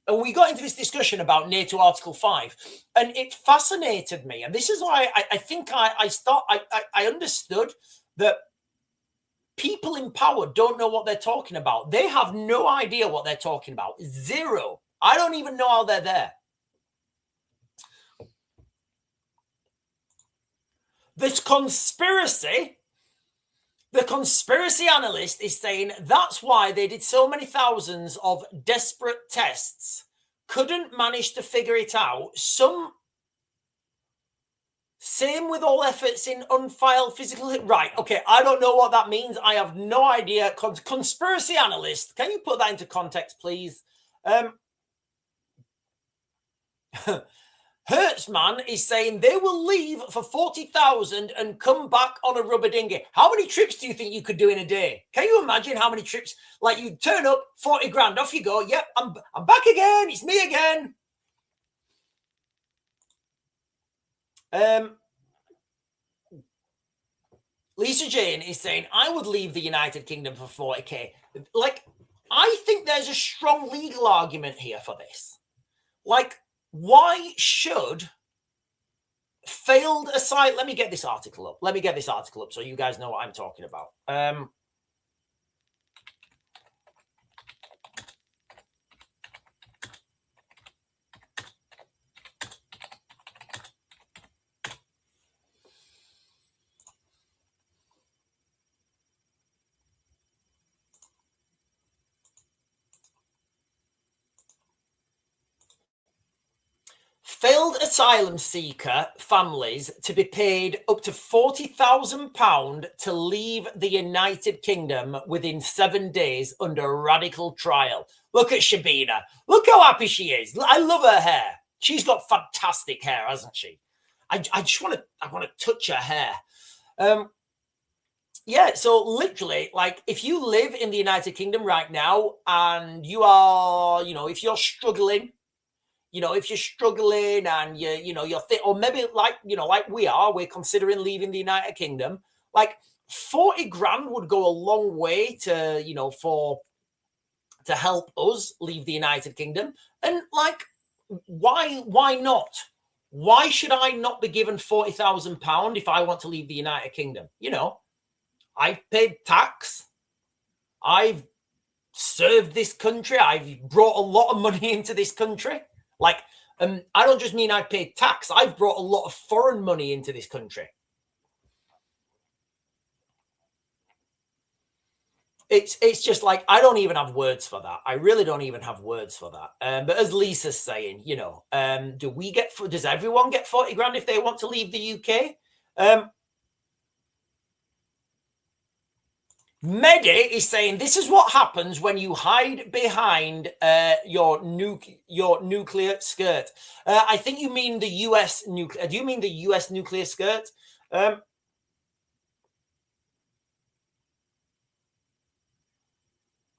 And we got into this discussion about NATO Article 5, and it fascinated me. And this is why I think I understood that people in power don't know what they're talking about. They have no idea what they're talking about. Zero. I don't even know how they're there. This conspiracy, the conspiracy analyst is saying that's why they did so many thousands of desperate tests, couldn't manage to figure it out. Same with all efforts in unfiled physical... Right, okay, I don't know what that means. I have no idea. Conspiracy analyst, can you put that into context, please? Hertzman is saying they will leave for 40,000 and come back on a rubber dinghy. How many trips do you think you could do in a day? Can you imagine how many trips? Like, you turn up, 40 grand, off you go. Yep, I'm back again. It's me again. Lisa Jane is saying, I would leave the United Kingdom for 40k. Like, I think there's a strong legal argument here for this. Like, why should Failed aside. Let me get this article up. So you guys know what I'm talking about. Failed asylum seeker families to be paid up to £40,000 to leave the United Kingdom within 7 days under radical trial. Look at Shabina. Look how happy she is. I love her hair. She's got fantastic hair, hasn't she? I just want to touch her hair. Yeah, so literally, like, if you live in the United Kingdom right now and you are, if you're struggling, if you're struggling and you're or maybe like we're considering leaving the United Kingdom, like 40 grand would go a long way to, to help us leave the United Kingdom. And like, why not? Why should I not be given £40,000 if I want to leave the United Kingdom? I've paid tax. I've served this country. I've brought a lot of money into this country. Like, I don't just mean I've paid tax. I've brought a lot of foreign money into this country. It's just like, I don't even have words for that. I really don't even have words for that. But as Lisa's saying, does everyone get 40 grand if they want to leave the UK? Medi is saying this is what happens when you hide behind your nuclear skirt. I think you mean the US nuclear. Do you mean the US nuclear skirt?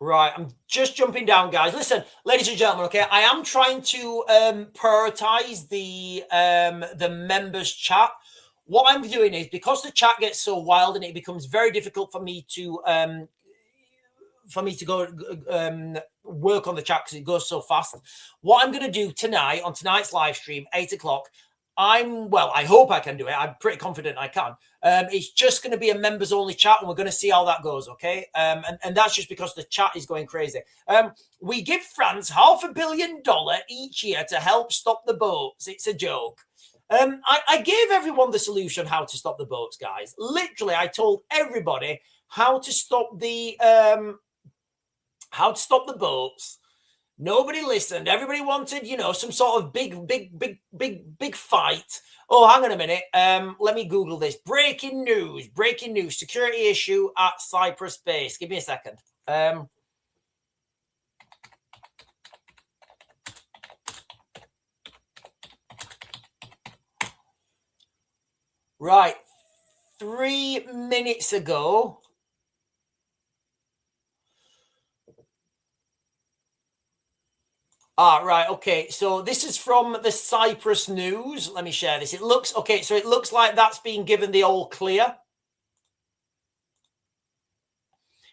Right, I'm just jumping down, guys. Listen, ladies and gentlemen, okay, I am trying to prioritize the members chat. What I'm doing is, because the chat gets so wild and it becomes very difficult for me to go work on the chat because it goes so fast. What I'm going to do tonight on tonight's live stream, 8 o'clock, I hope I can do it. I'm pretty confident I can. It's just going to be a members only chat, and we're going to see how that goes. Okay. And that's just because the chat is going crazy. We give France $500 million each year to help stop the boats. It's a joke. I gave everyone the solution how to stop the boats, guys. Literally, I told everybody how to stop the boats. Nobody listened. Everybody wanted, some sort of big fight. Oh, hang on a minute. Let me Google this. Breaking news. Security issue at Cyprus base. Give me a second. Right. 3 minutes ago. Right. Okay. So this is from the Cyprus news. Let me share this. It looks like that's been given the all clear.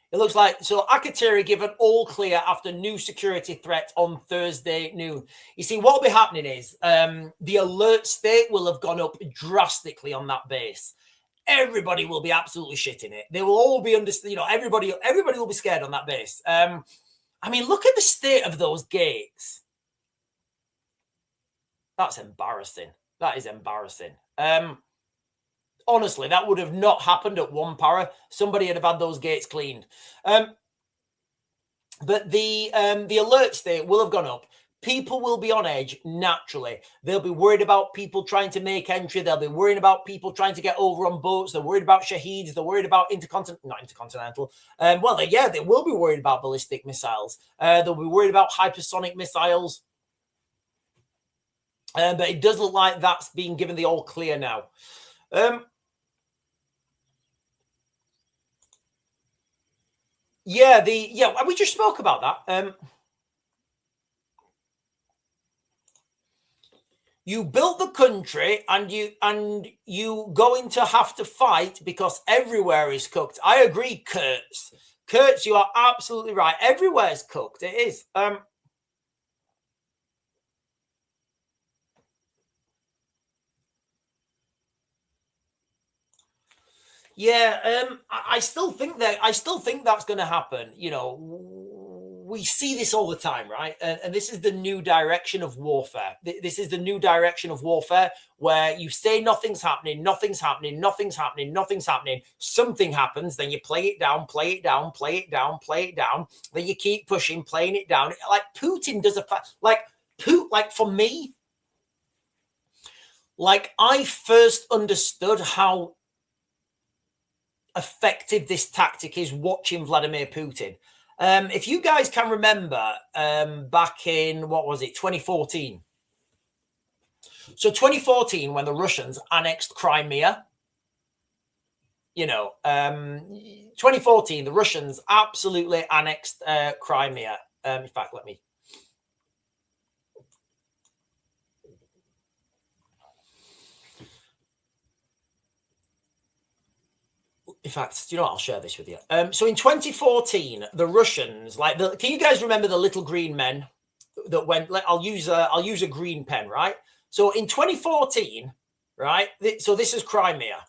It looks like, so Akatiri given all clear after new security threat on Thursday noon. You see, what will be happening is the alert state will have gone up drastically on that base. Everybody will be absolutely shitting it. They will all be everybody will be scared on that base. I mean, look at the state of those gates. That's embarrassing. That is embarrassing. Honestly, that would have not happened at one para. Somebody would have had those gates cleaned. But the alert state will have gone up. People will be on edge naturally. They'll be worried about people trying to make entry. They'll be worried about people trying to get over on boats. They're worried about shaheeds. They're worried about not intercontinental. They will be worried about ballistic missiles. They'll be worried about hypersonic missiles. But it does look like that's being given the all clear now. We just spoke about that. You built the country and you going to have to fight because everywhere is cooked. I agree, Kurtz. Kurtz, you are absolutely right. Everywhere is cooked. It is. Yeah, I still think that's going to happen. You know, we see this all the time, right? And this is the new direction of warfare. This is the new direction of warfare where you say nothing's happening, nothing's happening, nothing's happening, nothing's happening. Something happens, then you play it down, play it down, play it down, play it down. Then you keep pushing, playing it down. Like Putin does like for me, like I first understood how effective this tactic is watching Vladimir Putin. If you guys can remember, back in, what was it, 2014? So 2014, when the Russians annexed Crimea, you know, 2014, the Russians absolutely annexed Crimea. In fact, let me. In fact, you know what? I'll share this with you. So in 2014, the Russians, like, can you guys remember the little green men that went? Like, I'll use a green pen, right? So in 2014, right? So this is Crimea.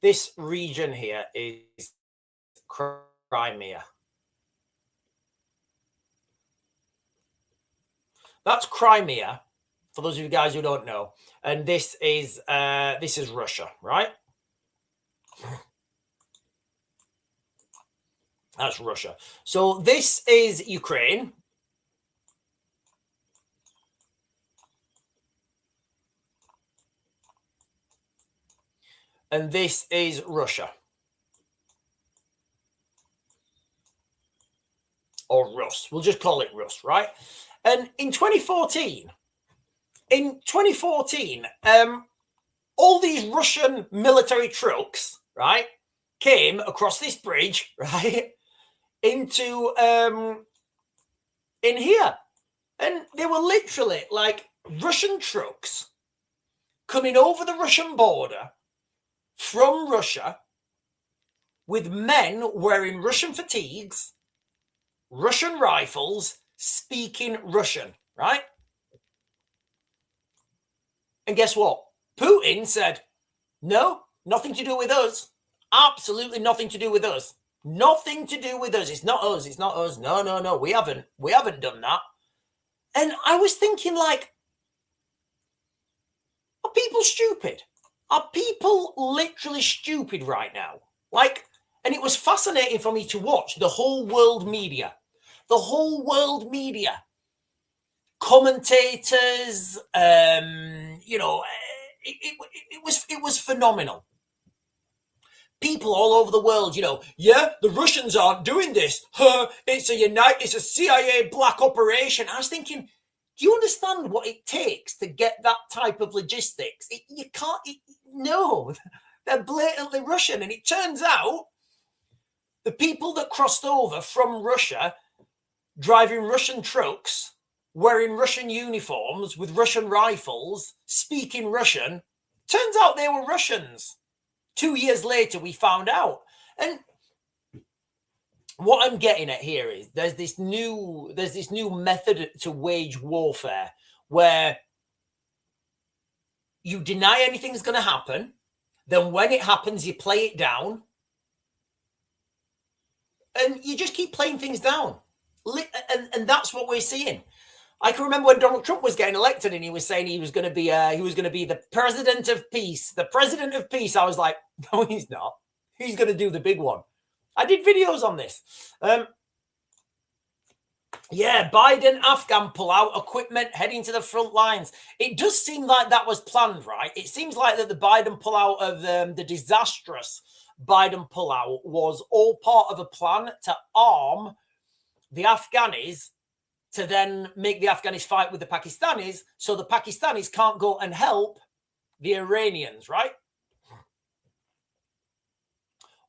This region here is Crimea. That's Crimea, for those of you guys who don't know. And this is Russia, right? That's Russia. So this is Ukraine. And this is Russia. Or Rus. We'll just call it Rus, right? And in 2014, all these Russian military trucks, right, came across this bridge, right, into in here. And they were literally like Russian trucks coming over the Russian border from Russia with men wearing Russian fatigues, Russian rifles, speaking Russian, right? And guess what? Putin said, no, nothing to do with us. Absolutely nothing to do with us. Nothing to do with us. It's not us. It's not us. No, no, no. We haven't done that. And I was thinking, like, are people stupid? Are people literally stupid right now? Like, and it was fascinating for me to watch the whole world media. The whole world media. Commentators, you know, it was phenomenal. People all over the world, you know, yeah, the Russians aren't doing this. It's a CIA black operation. I was thinking, do you understand what it takes to get that type of logistics? You can't. No, they're blatantly Russian, and it turns out the people that crossed over from Russia, driving Russian trucks, wearing Russian uniforms with Russian rifles, speaking Russian, turns out they were Russians. 2 years later, we found out. And what I'm getting at here is there's this new method to wage warfare where you deny anything's going to happen. Then when it happens, you play it down. And you just keep playing things down. And that's what we're seeing. I can remember when Donald Trump was getting elected and he was saying he was going to be the president of peace. The president of peace. I was like, no, he's not. He's going to do the big one. I did videos on this. Yeah, Biden, Afghan pullout, equipment heading to the front lines. It does seem like that was planned, right? It seems like that the Biden pullout of the disastrous Biden pullout was all part of a plan to arm the Afghanis to then make the Afghanis fight with the Pakistanis so the Pakistanis can't go and help the Iranians, right?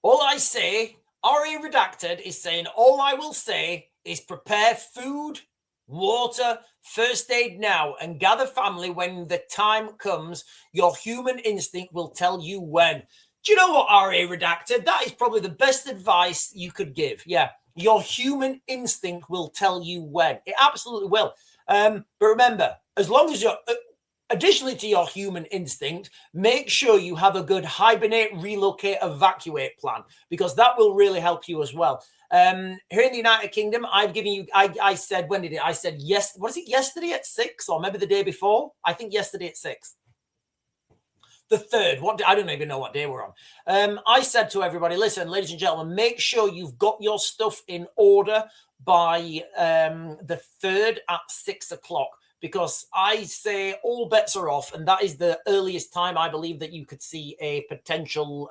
All I say, RA Redacted is saying, all I will say is prepare food, water, first aid now, and gather family when the time comes. Your human instinct will tell you when. Do you know what, RA Redacted? That is probably the best advice you could give. Yeah. Your human instinct will tell you when. It absolutely will. But remember, as long as you're additionally to your human instinct, make sure you have a good hibernate, relocate, evacuate plan, because that will really help you as well. Here in the United Kingdom, I've given you, I said, when did it? I said, yes, was it yesterday at 6 or maybe the day before? I think yesterday at 6. The 3rd, I don't even know what day we're on. I said to everybody, listen, ladies and gentlemen, make sure you've got your stuff in order by the 3rd at 6 o'clock, because I say all bets are off, and that is the earliest time I believe that you could see a potential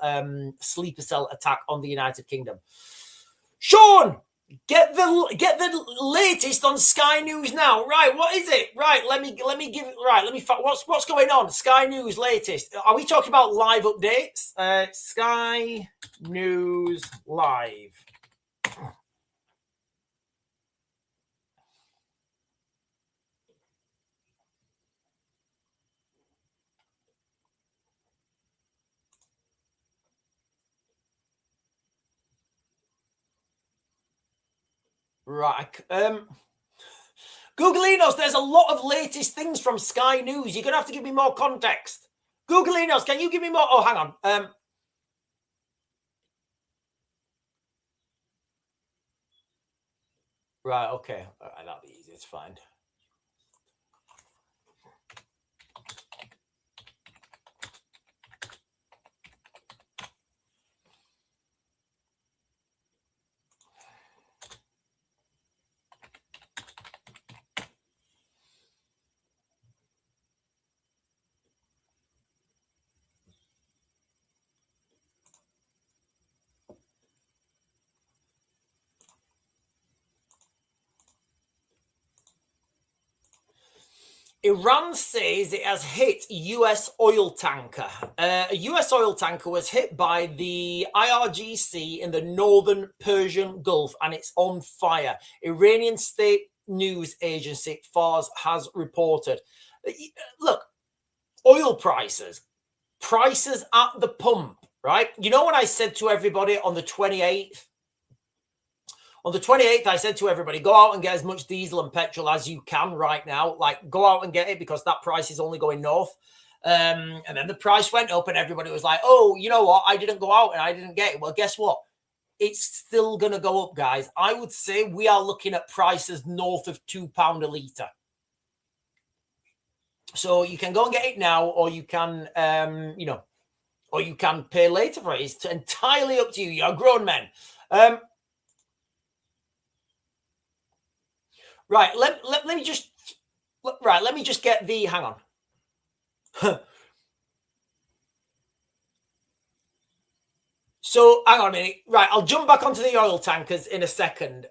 sleeper cell attack on the United Kingdom. Sean, get the latest on Sky News now. Right, what is it? Right, let me what's going on? Sky News latest. Are we talking about live updates? Sky News live. Right. Googleinos, there's a lot of latest things from Sky News. You're going to have to give me more context. Googleinos, can you give me more? Oh, hang on. Right, okay. All right, that'll be easy. It's fine. Iran says it has hit US oil tanker. A US oil tanker was hit by the IRGC in the northern Persian Gulf, and it's on fire. Iranian state news agency Fars has reported. Look, oil prices at the pump, right? You know what I said to everybody on the 28th? On the 28th, I said to everybody, go out and get as much diesel and petrol as you can right now. Like, go out and get it, because that price is only going north. And then the price went up and everybody was like, oh, you know what? I didn't go out and I didn't get it. Well, guess what? It's still going to go up, guys. I would say we are looking at prices north of £2 a litre. So you can go and get it now, or you can, or you can pay later for it. It's entirely up to you. You're grown men. Right, let me just get the, hang on. So hang on a minute. Right, I'll jump back onto the oil tankers in a second.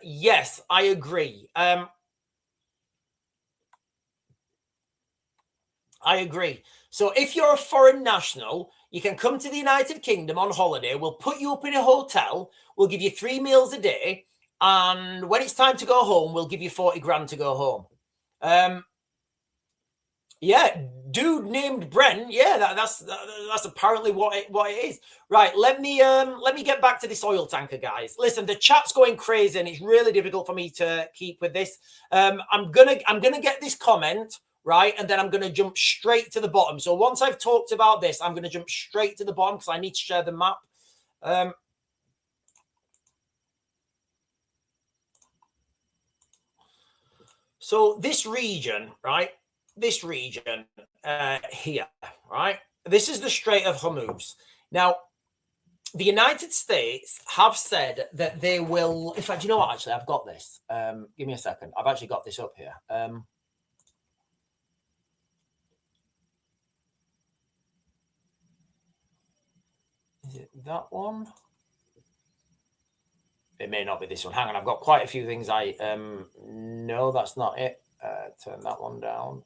Yes, I agree. I agree. So if you're a foreign national, you can come to the United Kingdom on holiday. We'll put you up in a hotel. We'll give you 3 meals a day. And when it's time to go home, we'll give you 40 grand to go home. Yeah, dude named Brent. Yeah, that's apparently what it is. Right, let me get back to this oil tanker, guys. Listen, the chat's going crazy, and it's really difficult for me to keep with this. I'm gonna get this comment right, and then I'm gonna jump straight to the bottom. So once I've talked about this, I'm gonna jump straight to the bottom because I need to share the map. So this region, right? This region here, right? This is the Strait of Hormuz. Now, the United States have said that they will. In fact, you know what? Actually, I've got this. Give me a second. I've actually got this up here. Is it that one? It may not be this one. Hang on, I've got quite a few things. No, that's not it. Turn that one down.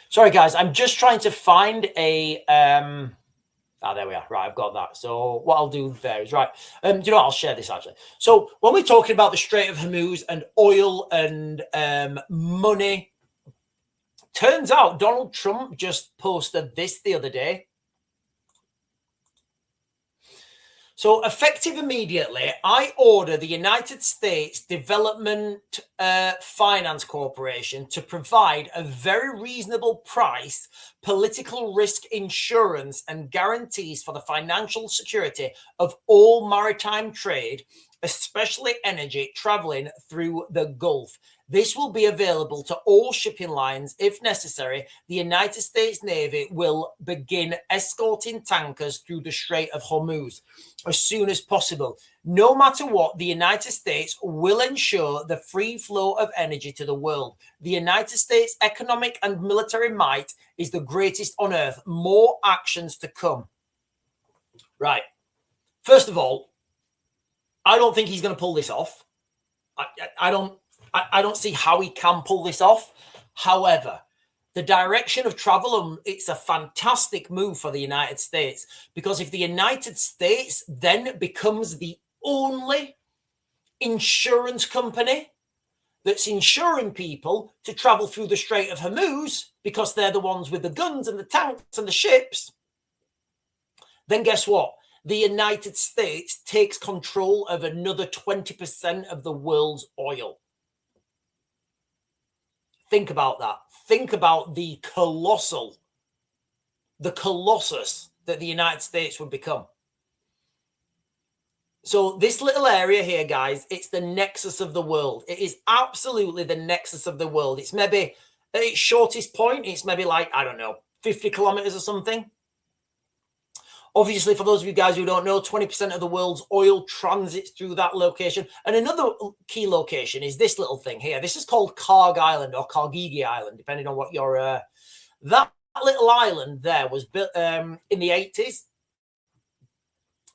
Sorry, guys. I'm just trying to find a. There we are. Right, I've got that. So what I'll do there is, right. Do you know what? I'll share this actually. So when we're talking about the Strait of Hormuz and oil and money, turns out Donald Trump just posted this the other day. So effective immediately, I order the United States Development Finance Corporation to provide a very reasonable price political risk insurance and guarantees for the financial security of all maritime trade, especially energy traveling through the Gulf. This will be available to all shipping lines if necessary. The United States Navy will begin escorting tankers through the Strait of Hormuz as soon as possible. No matter what, the United States will ensure the free flow of energy to the world. The United States' economic and military might is the greatest on earth. More actions to come. Right. First of all, I don't think he's going to pull this off. I don't see how he can pull this off. However, the direction of travel, it's a fantastic move for the United States, because if the United States then becomes the only insurance company that's insuring people to travel through the Strait of Hormuz, because they're the ones with the guns and the tanks and the ships, then guess what? The United States takes control of another 20% of the world's oil. Think about that. Think about the colossus that the United States would become. So this little area here, guys, it's the nexus of the world. It is absolutely the nexus of the world. It's maybe at its shortest point, it's maybe like, I don't know, 50 kilometers or something. Obviously, for those of you guys who don't know, 20% of the world's oil transits through that location. And another key location is this little thing here. This is called Karg Island or Kargigi Island, depending on what your... that little island there was built in the 80s.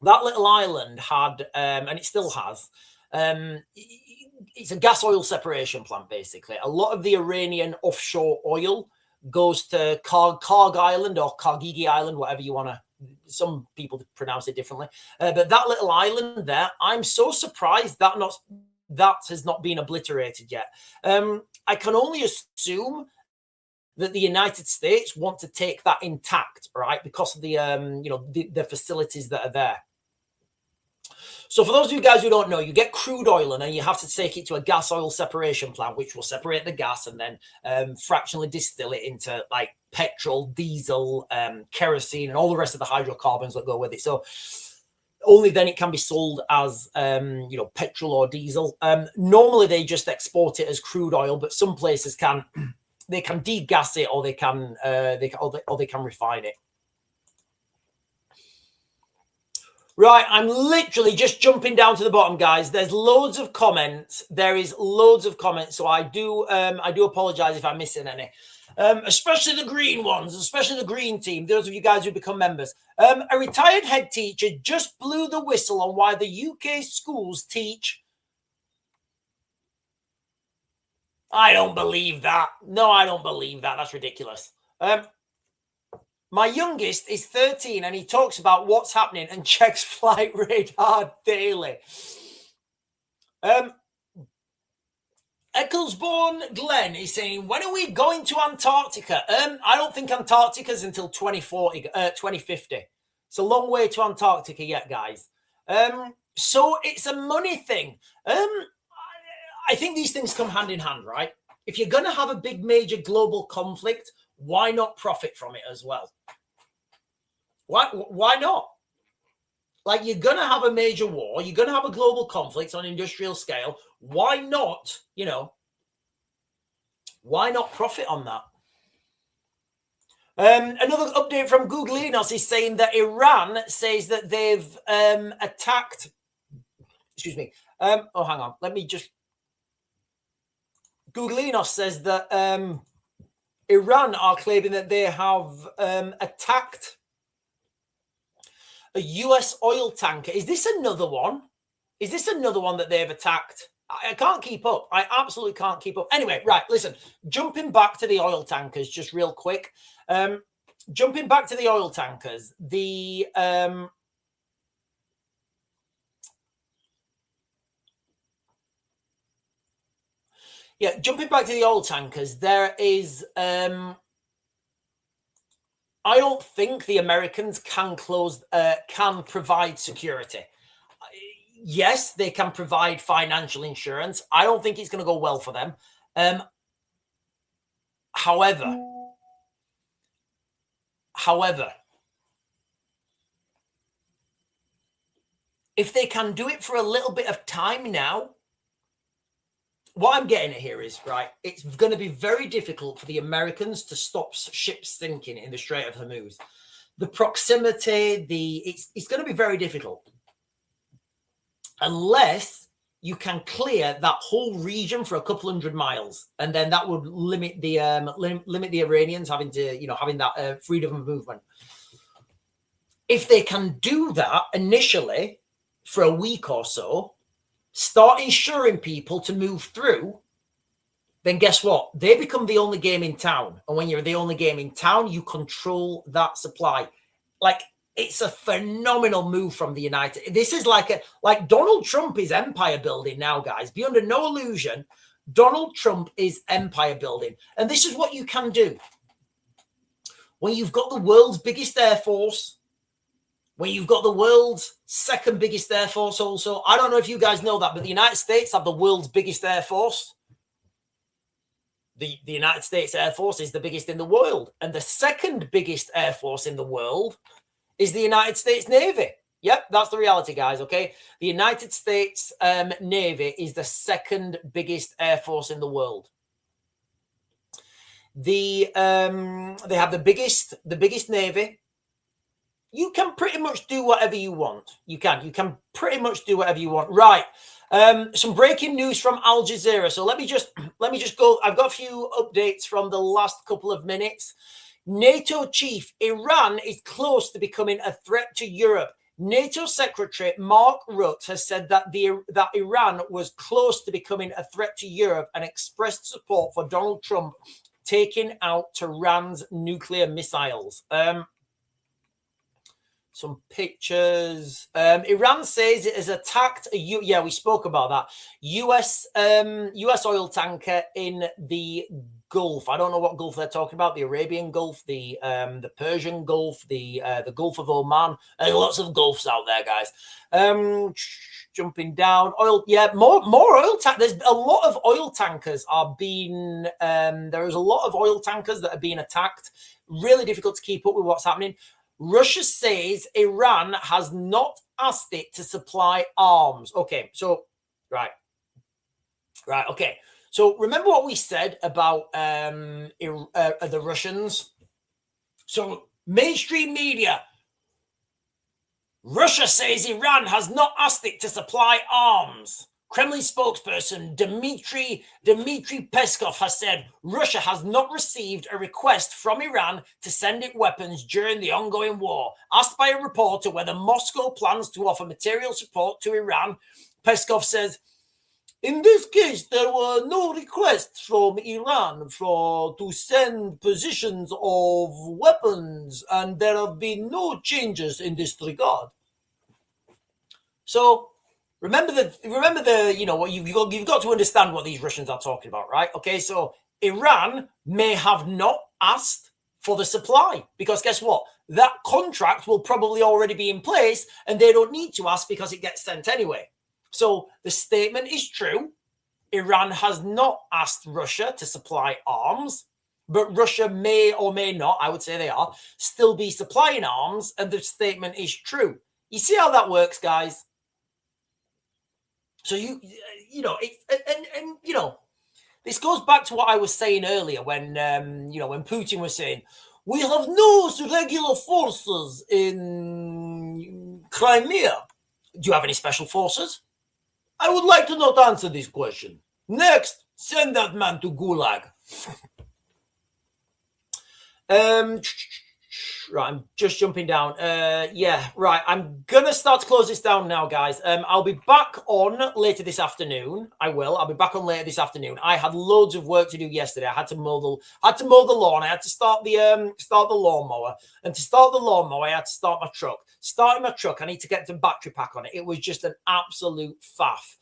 That little island had, and it still has, it's a gas oil separation plant, basically. A lot of the Iranian offshore oil goes to Karg Island or Kargigi Island, whatever you want to... Some people pronounce it differently, but that little island there, I'm so surprised that has not been obliterated yet. I can only assume that the United States want to take that intact, right? Because of the the facilities that are there. So for those of you guys who don't know, you get crude oil and then you have to take it to a gas oil separation plant, which will separate the gas and then fractionally distill it into like petrol, diesel, kerosene, and all the rest of the hydrocarbons that go with it. So only then it can be sold as petrol or diesel. Normally they just export it as crude oil, but some places can they can degas it, or they can refine it. Right, I'm literally just jumping down to the bottom, guys. There's loads of comments. There is loads of comments, so I do apologize if I'm missing any. Especially the green ones, especially the green team, those of you guys who become members. A retired head teacher just blew the whistle on why the UK schools teach. I don't believe that. No, I don't believe that. That's ridiculous. My youngest is 13 and he talks about what's happening and checks flight radar daily. Ecclesbourne Glenn is saying, when are we going to Antarctica? I don't think Antarctica's until 2050. It's a long way to Antarctica yet, guys. So it's a money thing. I think these things come hand in hand, right? If you're going to have a big major global conflict, why not profit from it as well? Why not? Like, you're going to have a major war, you're going to have a global conflict on an industrial scale. Why not, why not profit on that? Another update from Googlinos is saying that Iran says that they've attacked, excuse me. Hang on. Let me just, Googlinos says that Iran are claiming that they have attacked a US oil tanker. Is this another one? Is this another one that they've attacked? I can't keep up. I absolutely can't keep up. Anyway, right, listen, jumping back to the oil tankers just real quick. Jumping back to the oil tankers, jumping back to the oil tankers, there is... I don't think the Americans can provide security. yes, they can provide financial insurance. I don't think it's going to go well for them. However, if they can do it for a little bit of time now, what I'm getting at here is, right, it's going to be very difficult for the Americans to stop ships sinking in the Strait of Hormuz. The proximity, it's going to be very difficult. Unless you can clear that whole region for a couple 100 miles, and then that would limit the Iranians having to, having that freedom of movement. If they can do that initially for a week or so, start insuring people to move through, then guess what? They become the only game in town. And when you're the only game in town, you control that supply. Like, it's a phenomenal move from the United. This is like Donald Trump is empire building now, guys. Be under no illusion. Donald Trump is empire building. And this is what you can do. When you've got the world's biggest air force, when you've got the world's second biggest air force also. I don't know if you guys know that, but the United States have the world's biggest air force. The United States Air Force is the biggest in the world. And the second biggest air force in the world is the United States Navy. Yep, that's the reality, guys, okay? The United States Navy is the second biggest air force in the world. They have the biggest Navy. You can pretty much do whatever you want. You can pretty much do whatever you want. Right. Some breaking news from Al Jazeera. So let me just go. I've got a few updates from the last couple of minutes. NATO chief, Iran is close to becoming a threat to Europe. NATO Secretary Mark Rutte has said that that Iran was close to becoming a threat to Europe and expressed support for Donald Trump taking out Tehran's nuclear missiles. Some pictures. Iran says it has attacked yeah, we spoke about that. US oil tanker in the Gulf. I don't know what Gulf they're talking about. The Arabian Gulf, the Persian Gulf, the Gulf of Oman. Lots of Gulfs out there, guys. Jumping down. Oil, yeah, more oil tankers. There's a lot of oil tankers are being there is a lot of oil tankers that are being attacked. Really difficult to keep up with what's happening. Russia says Iran has not asked it to supply arms. Okay, so right. Okay, so remember what we said about the Russians. So mainstream media, Russia says Iran has not asked it to supply arms. Kremlin spokesperson Dmitry Peskov has said Russia has not received a request from Iran to send it weapons during the ongoing war. Asked by a reporter whether Moscow plans to offer material support to Iran, Peskov says, in this case, there were no requests from Iran to send positions of weapons, and there have been no changes in this regard. So, Remember the what you've got to understand what these Russians are talking about, right? Okay, so Iran may have not asked for the supply because guess what? That contract will probably already be in place and they don't need to ask because it gets sent anyway. So the statement is true. Iran has not asked Russia to supply arms, but Russia may or may not, I would say they are, still be supplying arms, and the statement is true. You see how that works, guys? So this goes back to what I was saying earlier when when Putin was saying we have no regular forces in Crimea. Do you have any special forces? I would like to not answer this question. Next, send that man to Gulag. Right, I'm just jumping down. Yeah, right. I'm going to start to close this down now, guys. I'll be back on later this afternoon. I'll be back on later this afternoon. I had loads of work to do yesterday. I had to mow the lawn. I had to start the lawnmower. And to start the lawnmower, I had to start my truck. Starting my truck, I need to get the battery pack on it. It was just an absolute faff.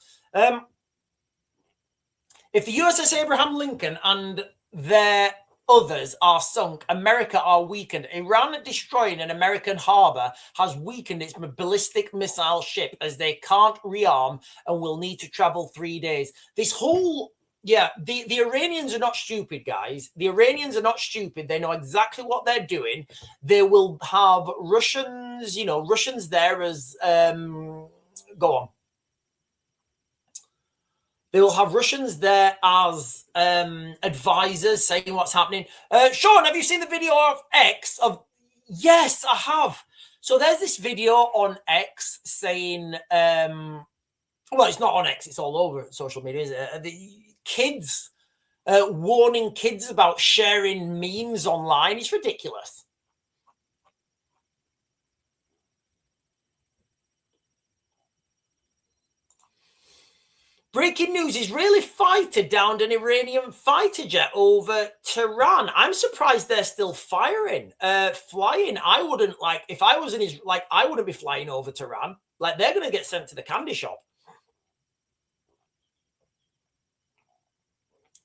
If the USS Abraham Lincoln and their others are sunk. America are weakened. Iran destroying an American harbor has weakened its ballistic missile ship as they can't rearm and will need to travel 3 days. This whole, yeah, the Iranians are not stupid, guys. The Iranians are not stupid. They know exactly what they're doing. They will have Russians, you know, Russians there as, go on. They will have Russians there as advisors saying what's happening. Sean, have you seen the video of X? Yes, I have. So there's this video on X saying, well, it's not on X, it's all over social media. The kids, warning kids about sharing memes online. It's ridiculous. Breaking news: Israeli fighter downed an Iranian fighter jet over Tehran. I'm surprised they're still flying. I wouldn't, like, if I was in Israel, like, I wouldn't be flying over Tehran. Like, they're going to get sent to the candy shop.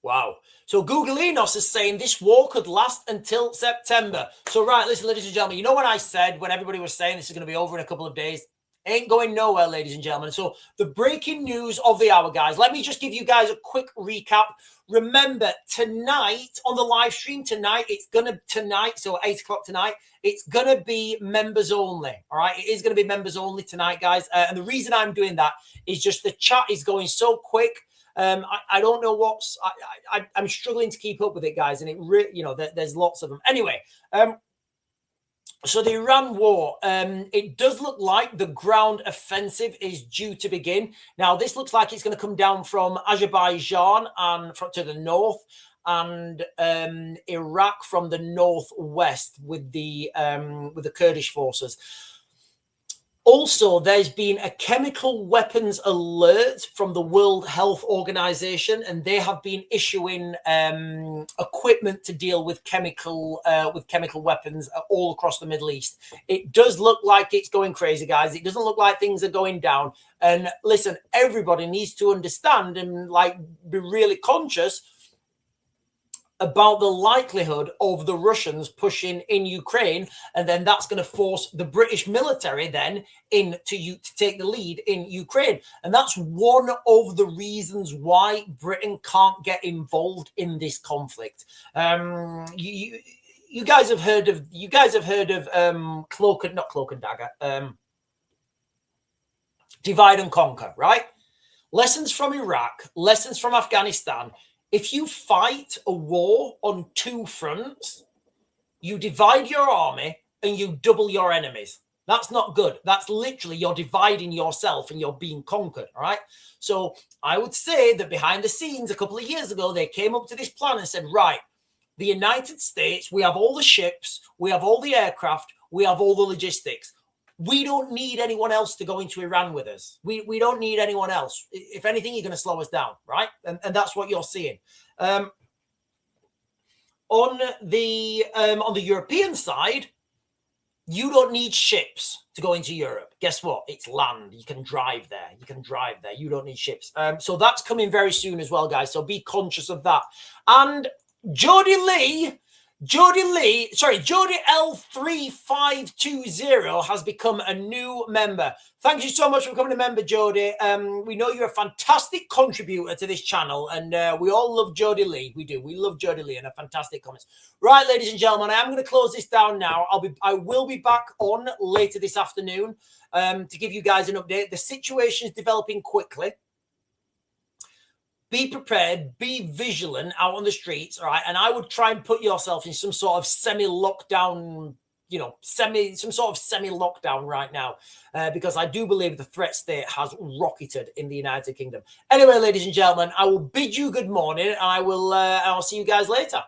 Wow. So Google Enos is saying this war could last until September. So, right, listen, ladies and gentlemen, you know when I said, when everybody was saying this is going to be over in a couple of days? Ain't going nowhere, ladies and gentlemen. So the breaking news of the hour, guys. Let me just give you guys a quick recap. Remember, tonight on the live stream, so 8 o'clock tonight, it's going to be members only. All right. It is going to be members only tonight, guys. And the reason I'm doing that is just the chat is going so quick. I don't know what's, I'm struggling to keep up with it, guys. And there's lots of them. Anyway, so the Iran war, it does look like the ground offensive is due to begin. Now, this looks like it's going to come down from Azerbaijan and to the north, and Iraq from the northwest with the Kurdish forces. Also, there's been a chemical weapons alert from the World Health Organization, and they have been issuing equipment to deal with chemical weapons all across the Middle East. It does look like it's going crazy, guys. It doesn't look like things are going down. And listen, everybody needs to understand and be really conscious about the likelihood of the Russians pushing in Ukraine, and then that's going to force the British military then to take the lead in Ukraine. And that's one of the reasons why Britain can't get involved in this conflict. You guys have heard of not cloak and dagger, divide and conquer, right? Lessons from Iraq, lessons from Afghanistan. If you fight a war on two fronts, you divide your army and you double your enemies. That's not good. That's literally, you're dividing yourself and you're being conquered, all right? So I would say that behind the scenes, a couple of years ago, they came up to this plan and said, right, the United States, we have all the ships, we have all the aircraft, we have all the logistics. We don't need anyone else to go into Iran with us. We don't need anyone else. If anything, you're going to slow us down, right? And that's what you're seeing. On the European side, you don't need ships to go into Europe. Guess what? It's land. You can drive there. You don't need ships. So that's coming very soon as well, guys. So be conscious of that. And Jody L3520 has become a new member. Thank you so much for becoming a member, Jody. We know you're a fantastic contributor to this channel, and we all love Jody Lee. We do. We love Jody Lee and her fantastic comments. Right, ladies and gentlemen, I am going to close this down now. I will be back on later this afternoon to give you guys an update. The situation is developing quickly. Be prepared, be vigilant out on the streets, all right? And I would try and put yourself in some sort of semi-lockdown, some sort of semi-lockdown right now, because I do believe the threat state has rocketed in the United Kingdom. Anyway, ladies and gentlemen, I will bid you good morning, and I'll see you guys later.